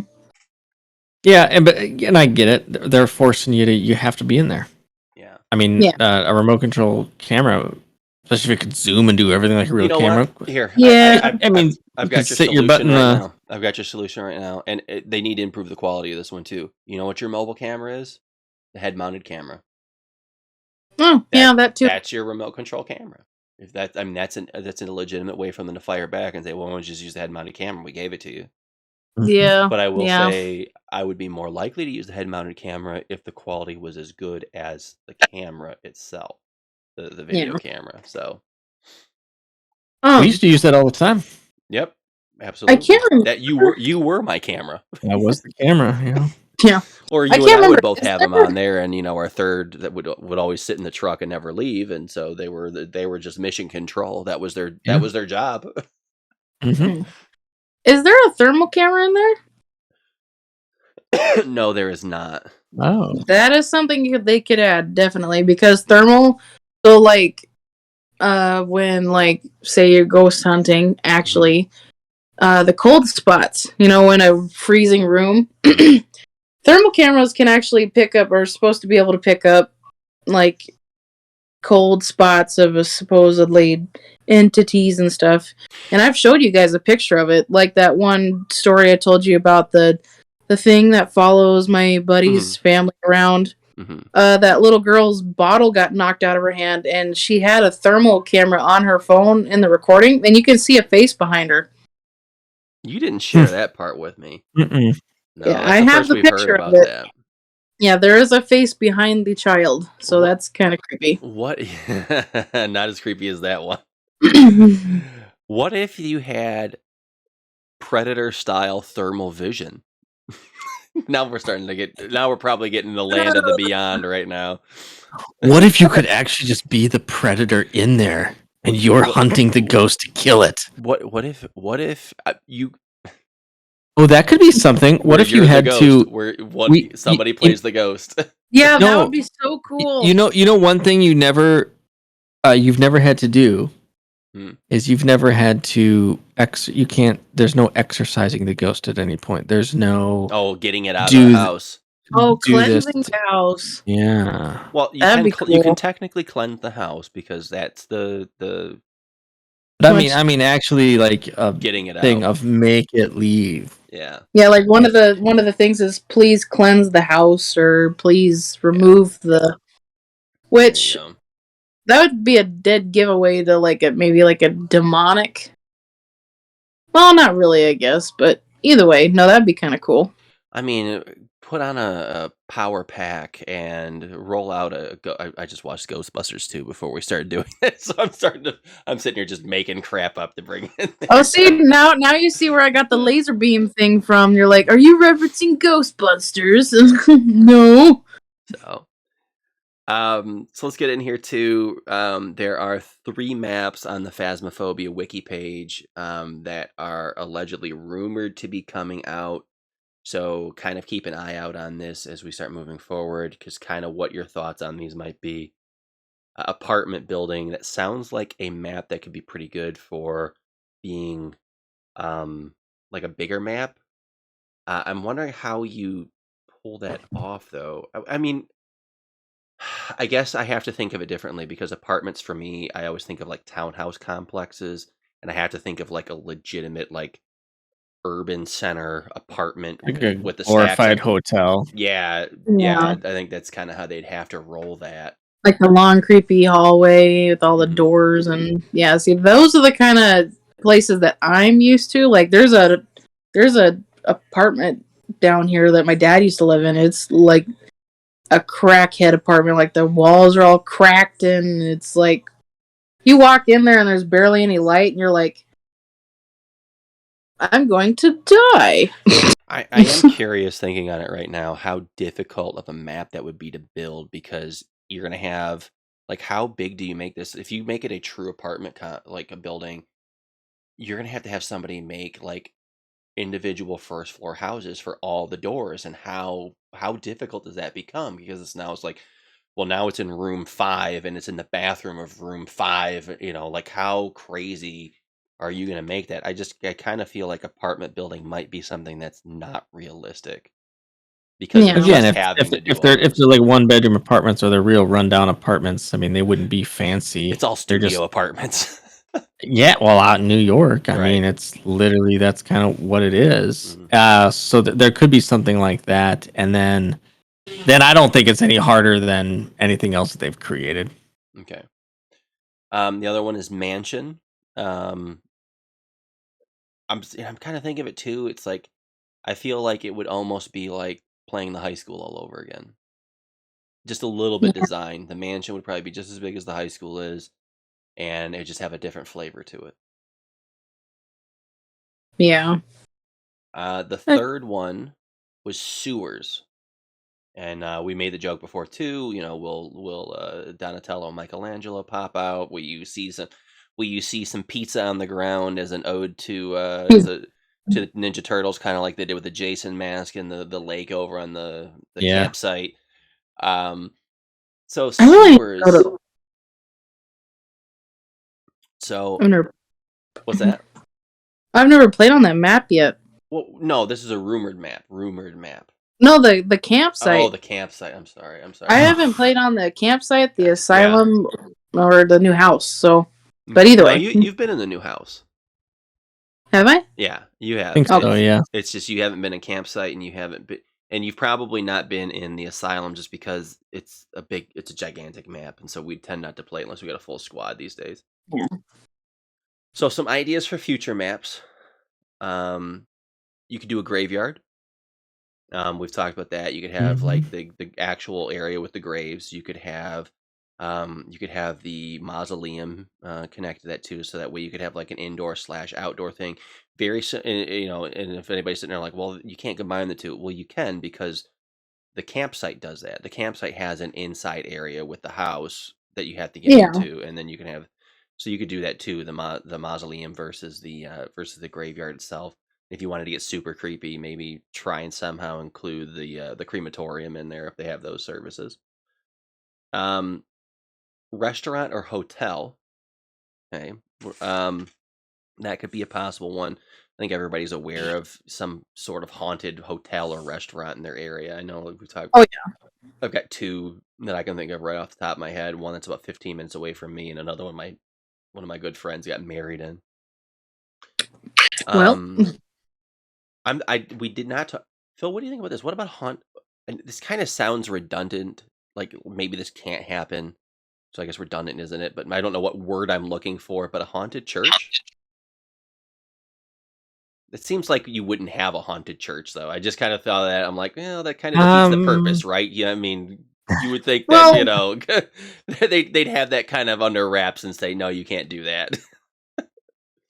Yeah, and I get it. They're forcing you have to be in there. Yeah. I mean, a remote control camera, especially if it could zoom and do everything like a real camera. What? Here. Yeah. I've got your solution right now. I've got your solution right now, and they need to improve the quality of this one too. You know what your mobile camera is? The head-mounted camera. Oh, that too. That's your remote control camera. If that's a legitimate way for them to fire back and say, well, why don't you just use the head-mounted camera? We gave it to you. Yeah. But I will say I would be more likely to use the head-mounted camera if the quality was as good as the camera itself, the video camera. So we used to use that all the time. Yep, absolutely. I can't remember that you were my camera. I was the camera. Yeah. Or I you and can't I would remember. both Is have there- them on there, and our third that would always sit in the truck and never leave, and so they were just mission control. That was their job. Mhm. Is there a thermal camera in there? No, there is not. Oh. That is something they could add, definitely, because thermal. So, like, when, like, say you're ghost hunting, actually, the cold spots, in a freezing room, thermal cameras can actually pick up, or are supposed to be able to pick up, like, cold spots of a supposedly entities and stuff. And I've showed you guys a picture of it, like that one story I told you about the thing that follows my buddy's family around. That little girl's bottle got knocked out of her hand, and she had a thermal camera on her phone in the recording, and you can see a face behind her. You didn't share that part with me. Mm-mm. No, Yeah, that's I the have first the we've heard picture of about it. that. Yeah, there is a face behind the child, so What- that's kind of creepy. What? Not as creepy as that one. What if you had Predator-style thermal vision? Now we're probably getting the land of the beyond right now. What if you could actually just be the predator in there and you're hunting the ghost to kill it? What if you Oh, that could be something. What if you you're the had ghost, to somebody plays the ghost? Yeah, that No. would be so cool. You know one thing you've never had to do is you've never had to there's no exercising the ghost at any point. There's no getting it out of the house. Oh, do this. cleansing the house. Yeah. Well, you That'd can be you can cool. technically cleanse the house because that's the But I mean actually like a getting it thing out. of make it leave. Yeah. Yeah, like one of the things is please cleanse the house, or please remove the, which There you go. that would be a dead giveaway to maybe a demonic. Well, not really, I guess, but either way, no, that'd be kind of cool. I mean, put on a power pack and roll out I just watched Ghostbusters 2 before we started doing this, so I'm sitting here just making crap up to bring in there. Oh, see, now you see where I got the laser beam thing from. You're like, are you referencing Ghostbusters? No. So let's get in here too. There are 3 maps on the Phasmophobia wiki page that are allegedly rumored to be coming out. So kind of keep an eye out on this as we start moving forward, because kind of what your thoughts on these might be. Apartment building that sounds like a map that could be pretty good for being like a bigger map. I'm wondering how you pull that off though. I mean, I guess I have to think of it differently, because apartments for me, I always think of like townhouse complexes, and I have to think of like a legitimate like urban center apartment Like a with the glorified stacks. hotel. Yeah, Yeah. I think that's kind of how they'd have to roll that. Like the long, creepy hallway with all the Mhm. doors, and yeah, see, those are the kind of places that I'm used to. Like, there's a apartment down here that my dad used to live in. It's like a crackhead apartment. Like, the walls are all cracked, and it's like you walk in there and there's barely any light, and you're like, I'm going to die. I am curious, thinking on it right now, how difficult of a map that would be to build, because you're gonna have like, how big do you make this? If you make it a true apartment like a building, you're gonna have to have somebody make like individual first floor houses for all the doors, and how difficult does that become? Because it's like, well, now it's in room 5 and it's in the bathroom of room 5, like how crazy are you going to make that? I kind of feel like apartment building might be something that's not realistic, because Yeah. of Again, just having to do if all they're those. like 1-bedroom apartments or they're real rundown apartments, I mean they wouldn't be fancy. It's all They're studio just apartments. yeah, well, out in New York, I Right. mean, it's literally that's kind of what it is. Mhm. So there could be something like that, and then I don't think it's any harder than anything else that they've created. Okay. The other one is Mansion. I'm kind of thinking of it too. It's like, I feel like it would almost be like playing the high school all over again. Just a little bit designed. The mansion would probably be just as big as the high school is, and it just have a different flavor to it. Yeah. The third one was sewers. And we made the joke before too. Will Donatello and Michelangelo pop out? Will you see some pizza on the ground as an ode to the Ninja Turtles, kind of like they did with the Jason mask and the lake over on the Yeah. campsite. So I really sewers. go to- So I've never, what's that? I've never played on that map yet. Well, no, this is a rumored map. No, the campsite. Oh, the campsite. I'm sorry. I haven't played on the campsite, the Yeah. asylum, or the new house. So, but either way, you've been in the new house. have I? Yeah, you have. I think so, yeah. It's just you haven't been in campsite, and you haven't been, and you've probably not been in the asylum just because it's a gigantic map, and so we tend not to play unless we got a full squad these days. Yeah. So some ideas for future maps. You could do a graveyard. We've talked about that. You could have like the actual area with the graves. You could have the mausoleum connected to that too, so that way you could have like an indoor/outdoor thing. And if anybody's sitting there like, well, you can't combine the two. Well, you can, because the campsite does that. The campsite has an inside area with the house that you have to get into, and then you can have. So you could do that too. The mausoleum versus the graveyard itself. If you wanted to get super creepy, maybe try and somehow include the crematorium in there if they have those services. Restaurant or hotel. Okay. That could be a possible one. I think everybody's aware of some sort of haunted hotel or restaurant in their area. I know we've talked. Oh yeah. I've got two that I can think of right off the top of my head. One that's about 15 minutes away from me, and another one of my good friends got married in. We did not talk. Phil, what do you think about this? What about haunt? And this kind of sounds redundant. Like maybe this can't happen. So I guess redundant, isn't it? But I don't know what word I'm looking for. But a haunted church? It seems like you wouldn't have a haunted church, though. I just kind of thought that. I'm like, well, that kind of defeats the purpose, right? Yeah, I mean, you would think that, they'd have that kind of under wraps and say, no, you can't do that.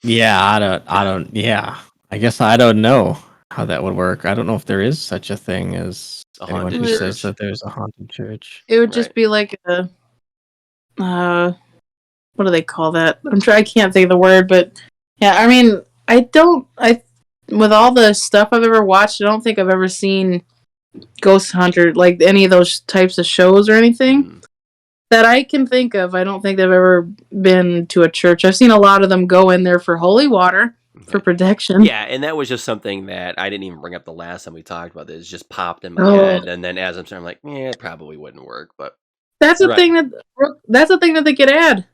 Yeah, I don't. Yeah, I guess I don't know how that would work. I don't know if there is such a thing as A anyone haunted who church. says that there's a haunted church. It would just be like a, what do they call that? I can't think of the word, but yeah, I mean, with all the stuff I've ever watched, I don't think I've ever seen Ghost Hunter, like any of those types of shows or anything that I can think of. I don't think they've ever been to a church. I've seen a lot of them go in there for holy water, for protection. Yeah, and that was just something that I didn't even bring up the last time we talked about this. It just popped in my head, and then as I'm saying, I'm like, it probably wouldn't work. But that's the thing that they could add.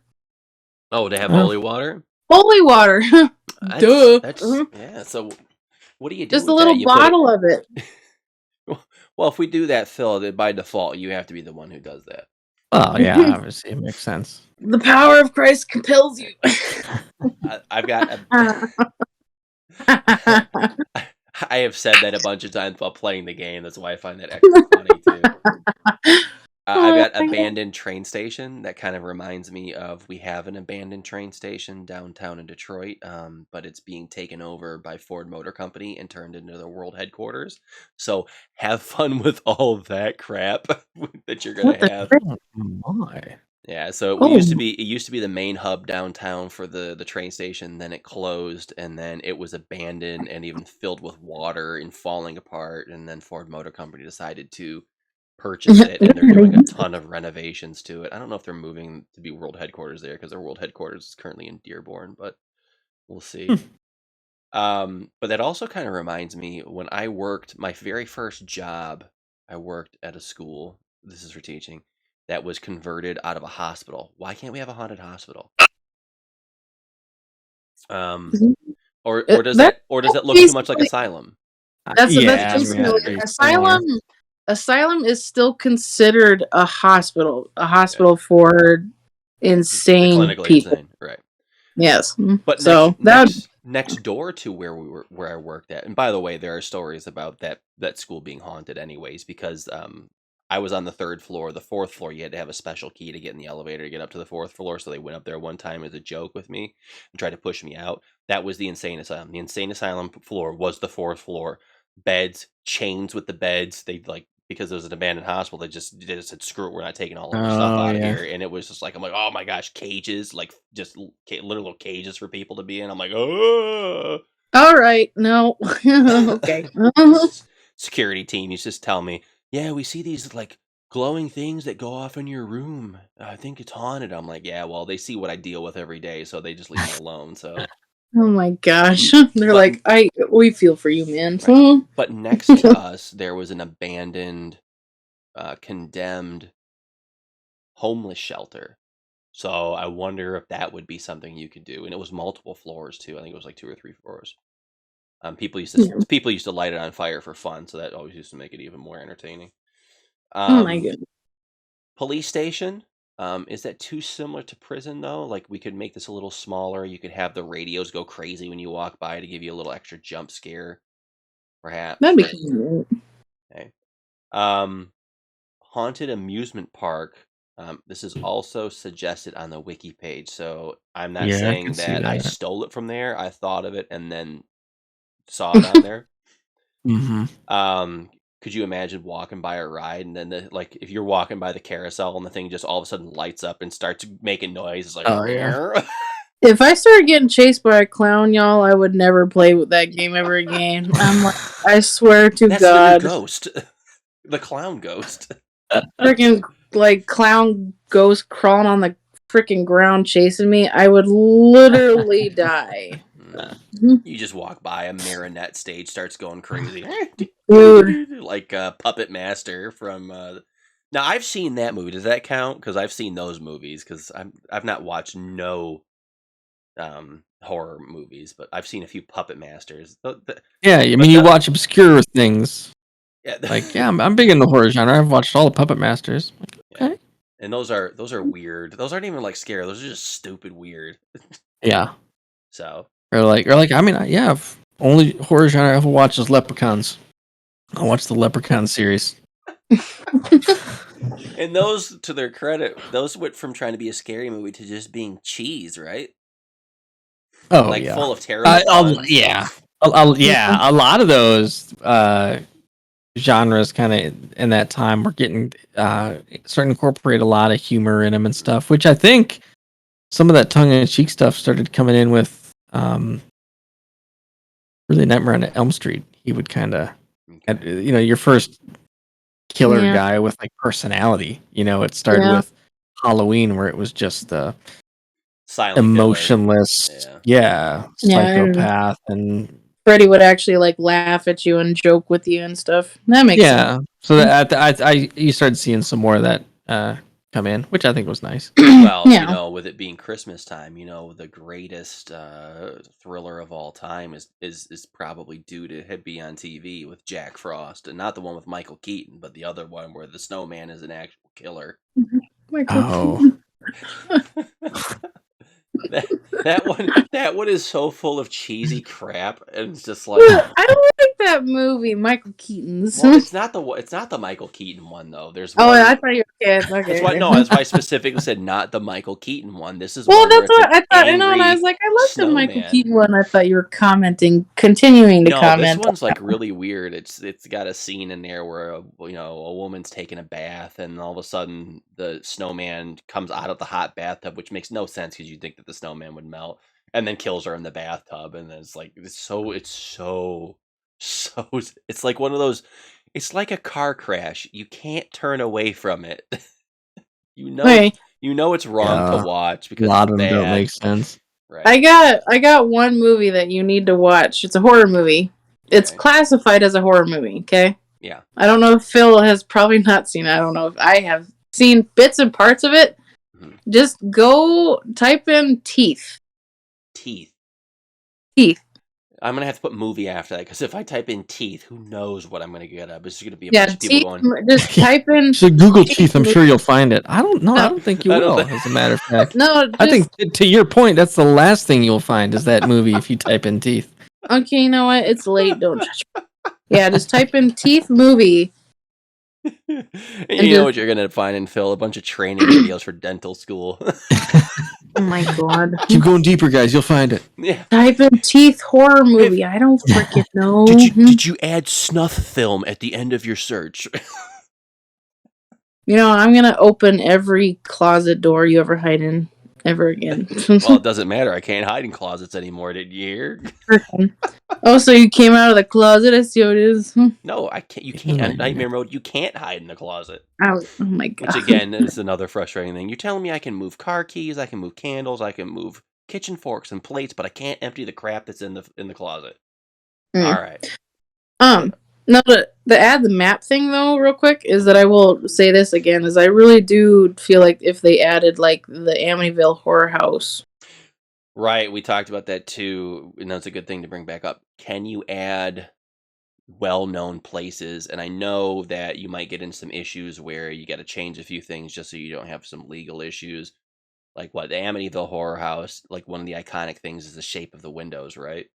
Oh, to have holy water? Holy water. Duh. Yeah, so what do you do? Just a little bottle of it. Well, if we do that, Phil, then by default, you have to be the one who does that. Oh, yeah, obviously, it makes sense. The power of Christ compels you. I've got I have said that a bunch of times while playing the game. That's why I find that extra funny, too. I've got abandoned train station. That kind of reminds me of, we have an abandoned train station downtown in Detroit, but it's being taken over by Ford Motor Company and turned into their world headquarters. So have fun with all of that crap that you're going to have. My. Yeah, so it used to be the main hub downtown for the train station. Then it closed, and then it was abandoned and even filled with water and falling apart. And then Ford Motor Company decided to purchase it, and they're doing a ton of renovations to it. I don't know if they're moving to be world headquarters there, because their world headquarters is currently in Dearborn, but we'll see. But that also kind of reminds me, when I worked my very first job, I worked at a school. This is for teaching. That was converted out of a hospital. Why can't we have a haunted hospital? Or does that look too much like Asylum? That's Asylum is still considered a hospital for insane people. Insane, right? Yes, but next door to where I worked at, and by the way, there are stories about that school being haunted, anyways, because I was on the 3rd floor. The 4th floor, you had to have a special key to get in the elevator to get up to the 4th floor. So they went up there one time as a joke with me and tried to push me out. That was the insane asylum. The insane asylum floor was the 4th floor. Beds, chains with the beds. They like because it was an abandoned hospital. They just said, screw it, we're not taking all of our stuff out of here. And it was just like, I'm like, oh my gosh, cages, like just literal cages for people to be in. I'm like, oh. All right, no, okay. Security team used to just tell me, yeah, we see these like glowing things that go off in your room. I think it's haunted. I'm like, yeah, well, they see what I deal with every day, so they just leave me alone. So, oh my gosh, they're like, we feel for you, man. Right. But next to us, there was an abandoned, condemned homeless shelter. So I wonder if that would be something you could do. And it was multiple floors too. I think it was like 2 or 3 floors. People used to light it on fire for fun, so that always used to make it even more entertaining. Oh my goodness. Police station. Is that too similar to prison though? Like we could make this a little smaller. You could have the radios go crazy when you walk by to give you a little extra jump scare, perhaps. That'd be cool. Okay. Haunted amusement park. This is also suggested on the wiki page, so I'm not saying that I stole it from there. I thought of it and then saw it on there. Mm-hmm. Could you imagine walking by a ride and then if you're walking by the carousel and the thing just all of a sudden lights up and starts making noise? It's like, oh yeah. If I started getting chased by a clown, y'all, I would never play with that game ever again. I'm like, I swear to That's God, the new ghost, the clown ghost. Freaking like clown ghost crawling on the freaking ground chasing me, I would literally die. You just walk by, a marionette stage starts going crazy. Dude. Like Puppet Master from now I've seen that movie. Does that count? Because I've seen those movies, because I've not watched no horror movies, but I've seen a few Puppet Masters. Yeah, I mean, you watch obscure things. Yeah, like I'm big in the horror genre. I've watched all the Puppet Masters. Okay. Yeah. And those are weird. Those aren't even like scary. Those are just stupid weird. Yeah. So. Or like I mean, yeah. Only horror genre I've watched is Leprechauns. I watched the Leprechaun series. And those, to their credit, those went from trying to be a scary movie to just being cheese, right? Oh, like yeah. full of terrible. Yeah. A lot of those genres kind of in that time were getting starting to incorporate a lot of humor in them and stuff, which I think some of that tongue-in-cheek stuff started coming in with really Nightmare on Elm Street. He would kind of, your first killer guy with like personality. It started with Halloween, where it was just the silent emotionless, psychopath, and Freddy would actually like laugh at you and joke with you and stuff. That makes sense. So that you started seeing some more of that come in, which I think was nice. Well, with it being Christmas time, the greatest thriller of all time is probably due to be on TV with Jack Frost, and not the one with Michael Keaton, but the other one where the snowman is an actual killer. That one is so full of cheesy crap, and it's just like, I like that movie, Michael Keaton's. Well, it's not the Michael Keaton one though. There's one, I thought you were kidding. Okay. That's why I specifically said not the Michael Keaton one. This is that's what I thought. And I was like, I love the Michael Keaton one. I thought you were continuing to comment. This one's like really weird. It's got a scene in there where a woman's taking a bath, and all of a sudden the snowman comes out of the hot bathtub, which makes no sense because you'd think that the snowman would melt, and then kills her in the bathtub. And then it's like it's like one of those. It's like a car crash. You can't turn away from it. It's wrong to watch because a lot of them don't make sense. Right. I got one movie that you need to watch. It's a horror movie. It's classified as a horror movie. Okay. Yeah. I don't know if Phil has probably not seen it. I don't know if I have seen bits and parts of it. Mm-hmm. Just go type in teeth. Teeth. I'm gonna have to put movie after that, because if I type in teeth, who knows what I'm gonna get up? It's gonna be a bunch of people going. Just type in. So Google teeth. I'm sure you'll find it. I don't know. I don't think you will. As a matter of fact, I think to your point, that's the last thing you'll find is that movie if you type in teeth. Okay, you know what? It's late. Don't judge me. Yeah, just type in teeth movie. And you know what you're gonna find in Phil? A bunch of training videos for dental school. Oh my god! Keep going deeper, guys. You'll find it. Yeah. Type in teeth horror movie. I don't freaking know. Did you add snuff film at the end of your search? I'm gonna open every closet door you ever hide in ever again. Well, it doesn't matter. I can't hide in closets anymore. Did you hear? Oh, so you came out of the closet? I see what it is. No, I can't. You can't. On Nightmare Mode, you can't hide in the closet. Oh my god. Which again is another frustrating thing. You're telling me I can move car keys, I can move candles, I can move kitchen forks and plates, but I can't empty the crap that's in the closet. All right. No, to add the map thing though, real quick, is that I will say this again: is I really do feel like if they added like the Amityville Horror House. Right, we talked about that too, and that's a good thing to bring back up. Can you add well-known places? And I know that you might get into some issues where you got to change a few things just so you don't have some legal issues. Like what, the Amityville Horror House, like one of the iconic things is the shape of the windows, right?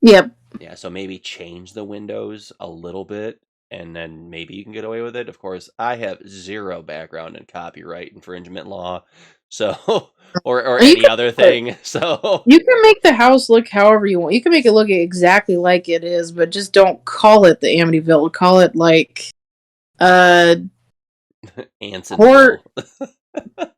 Yep. Yeah, so maybe change the windows a little bit, and then maybe you can get away with it. Of course, I have zero background in copyright infringement law, so or any other thing. So you can make the house look however you want. You can make it look exactly like it is, but just don't call it the Amityville. Call it like Ansonville.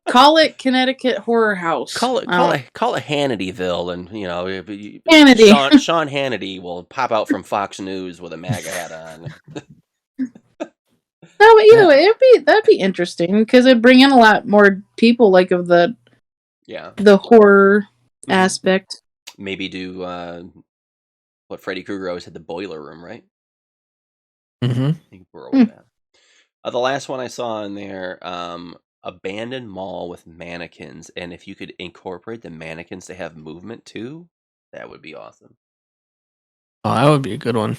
Call it Connecticut Horror House. Call it Hannityville, and Hannity. Sean Hannity will pop out from Fox News with a MAGA hat on. No, but either way, that'd be interesting because it'd bring in a lot more people, like of the horror aspect. Maybe do what Freddy Krueger always had, the boiler room, right? Mm-hmm. The last one I saw in there, abandoned mall with mannequins, and if you could incorporate the mannequins to have movement too, that would be awesome. Oh, that would be a good one.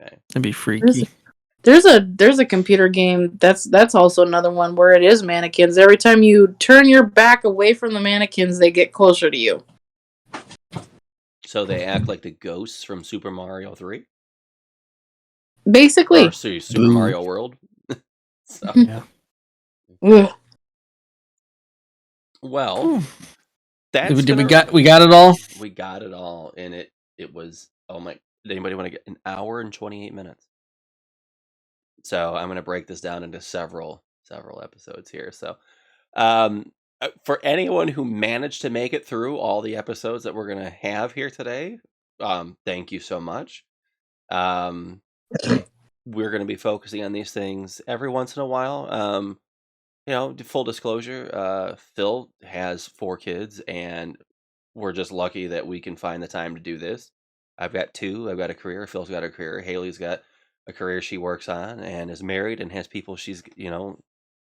Okay. That'd be freaky. There's a computer game that's also another one where it is mannequins. Every time you turn your back away from the mannequins, they get closer to you. So they act like the ghosts from Super Mario 3? Basically. Or Super Mario World? So. Yeah. Well, that's we got it all. We got it all, and it was, oh my! Did anybody want to get an hour and 28 minutes? So I'm going to break this down into several episodes here. So, for anyone who managed to make it through all the episodes that we're going to have here today, thank you so much. We're going to be focusing on these things every once in a while. Full disclosure, Phil has 4 kids, and we're just lucky that we can find the time to do this. I've got 2. I've got a career. Phil's got a career. Haley's got a career she works on and is married and has people she's,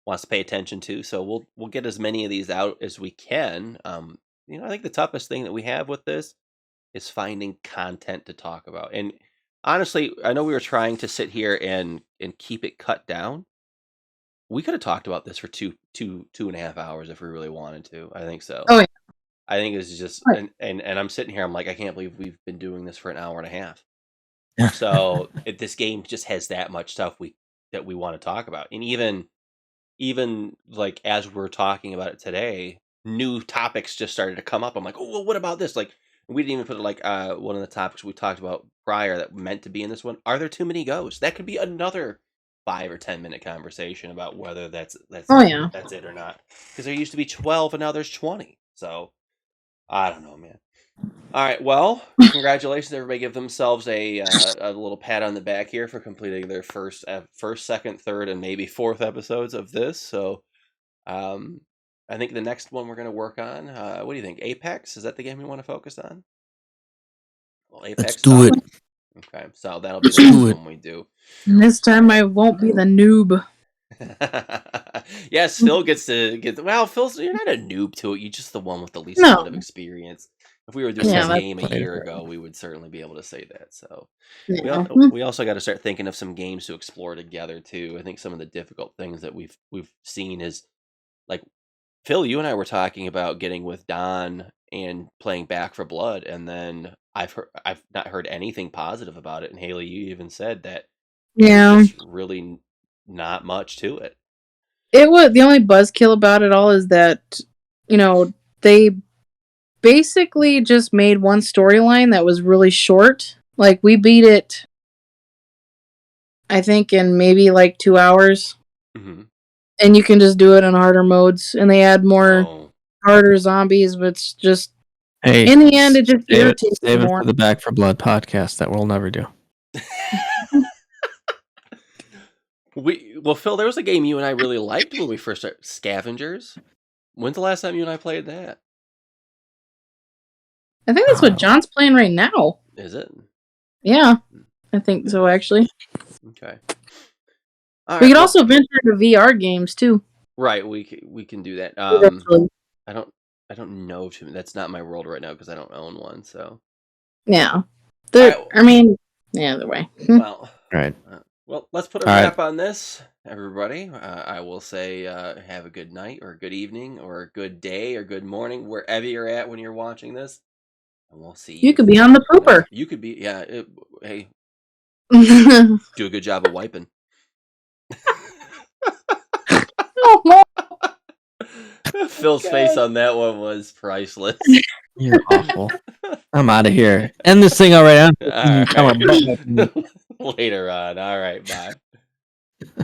wants to pay attention to. So we'll get as many of these out as we can. I think the toughest thing that we have with this is finding content to talk about. And honestly, I know we were trying to sit here and keep it cut down. We could have talked about this for two and a half hours if we really wanted to. I think so. Oh yeah. I think it's just, and I'm sitting here, I'm like, I can't believe we've been doing this for an hour and a half. So if this game just has that much stuff that we want to talk about, and even like as we're talking about it today, new topics just started to come up. I'm like, oh, well, what about this? Like, we didn't even put it like one of the topics we talked about prior that meant to be in this one. Are there too many ghosts? That could be another 5 or 10 minute conversation about whether that's it or not. Because there used to be 12 and now there's 20. So I don't know, man. All right, well, congratulations, everybody. Give themselves a little pat on the back here for completing their first, second, third, and maybe 4th episodes of this. So, I think the next one we're going to work on, what do you think? Apex? Is that the game we want to focus on? Well, Apex. Let's do it. Okay, so that'll be the next one we do. And this time I won't be the noob. Yes, Phil gets to get. Well, Phil, you're not a noob to it. You're just the one with the least amount of experience. If we were doing this game a year ago, we would certainly be able to say that. So we also got to start thinking of some games to explore together too. I think some of the difficult things that we've seen is like Phil, you and I were talking about getting with Don and playing Back for Blood, and then I've not heard anything positive about it. And Haley, you even said that there's really not much to it. The only buzzkill about it all is that they basically just made one storyline that was really short. Like, we beat it, I think, in maybe like 2 hours. Mm-hmm. and you can just do it on harder modes, and they add more Oh. harder zombies, but it's just Hey, in the end it just save irritates me it more. for the Back for Blood podcast that we'll never do. Well, Phil, there was a game you and I really liked when we first started. Scavengers. When's the last time you and I played that? I think that's what John's playing right now. Is it? Yeah, I think so, actually. Okay. We could also venture into VR games too. Right, we can do that. Eventually. I don't know too. That's not my world right now because I don't own one. So Yeah, Alright. I mean, yeah, either way. well, Right. well, let's put a All right. wrap on this, everybody. I will say have a good night or a good evening or a good day or good morning wherever you're at when you're watching this, and we'll see you. You could be on the pooper. You could be, yeah. Hey, Oh, do a good job of wiping. no. Phil's face on that one was priceless. You're awful. I'm out of here. End this thing already. All right. Later on. All right, bye.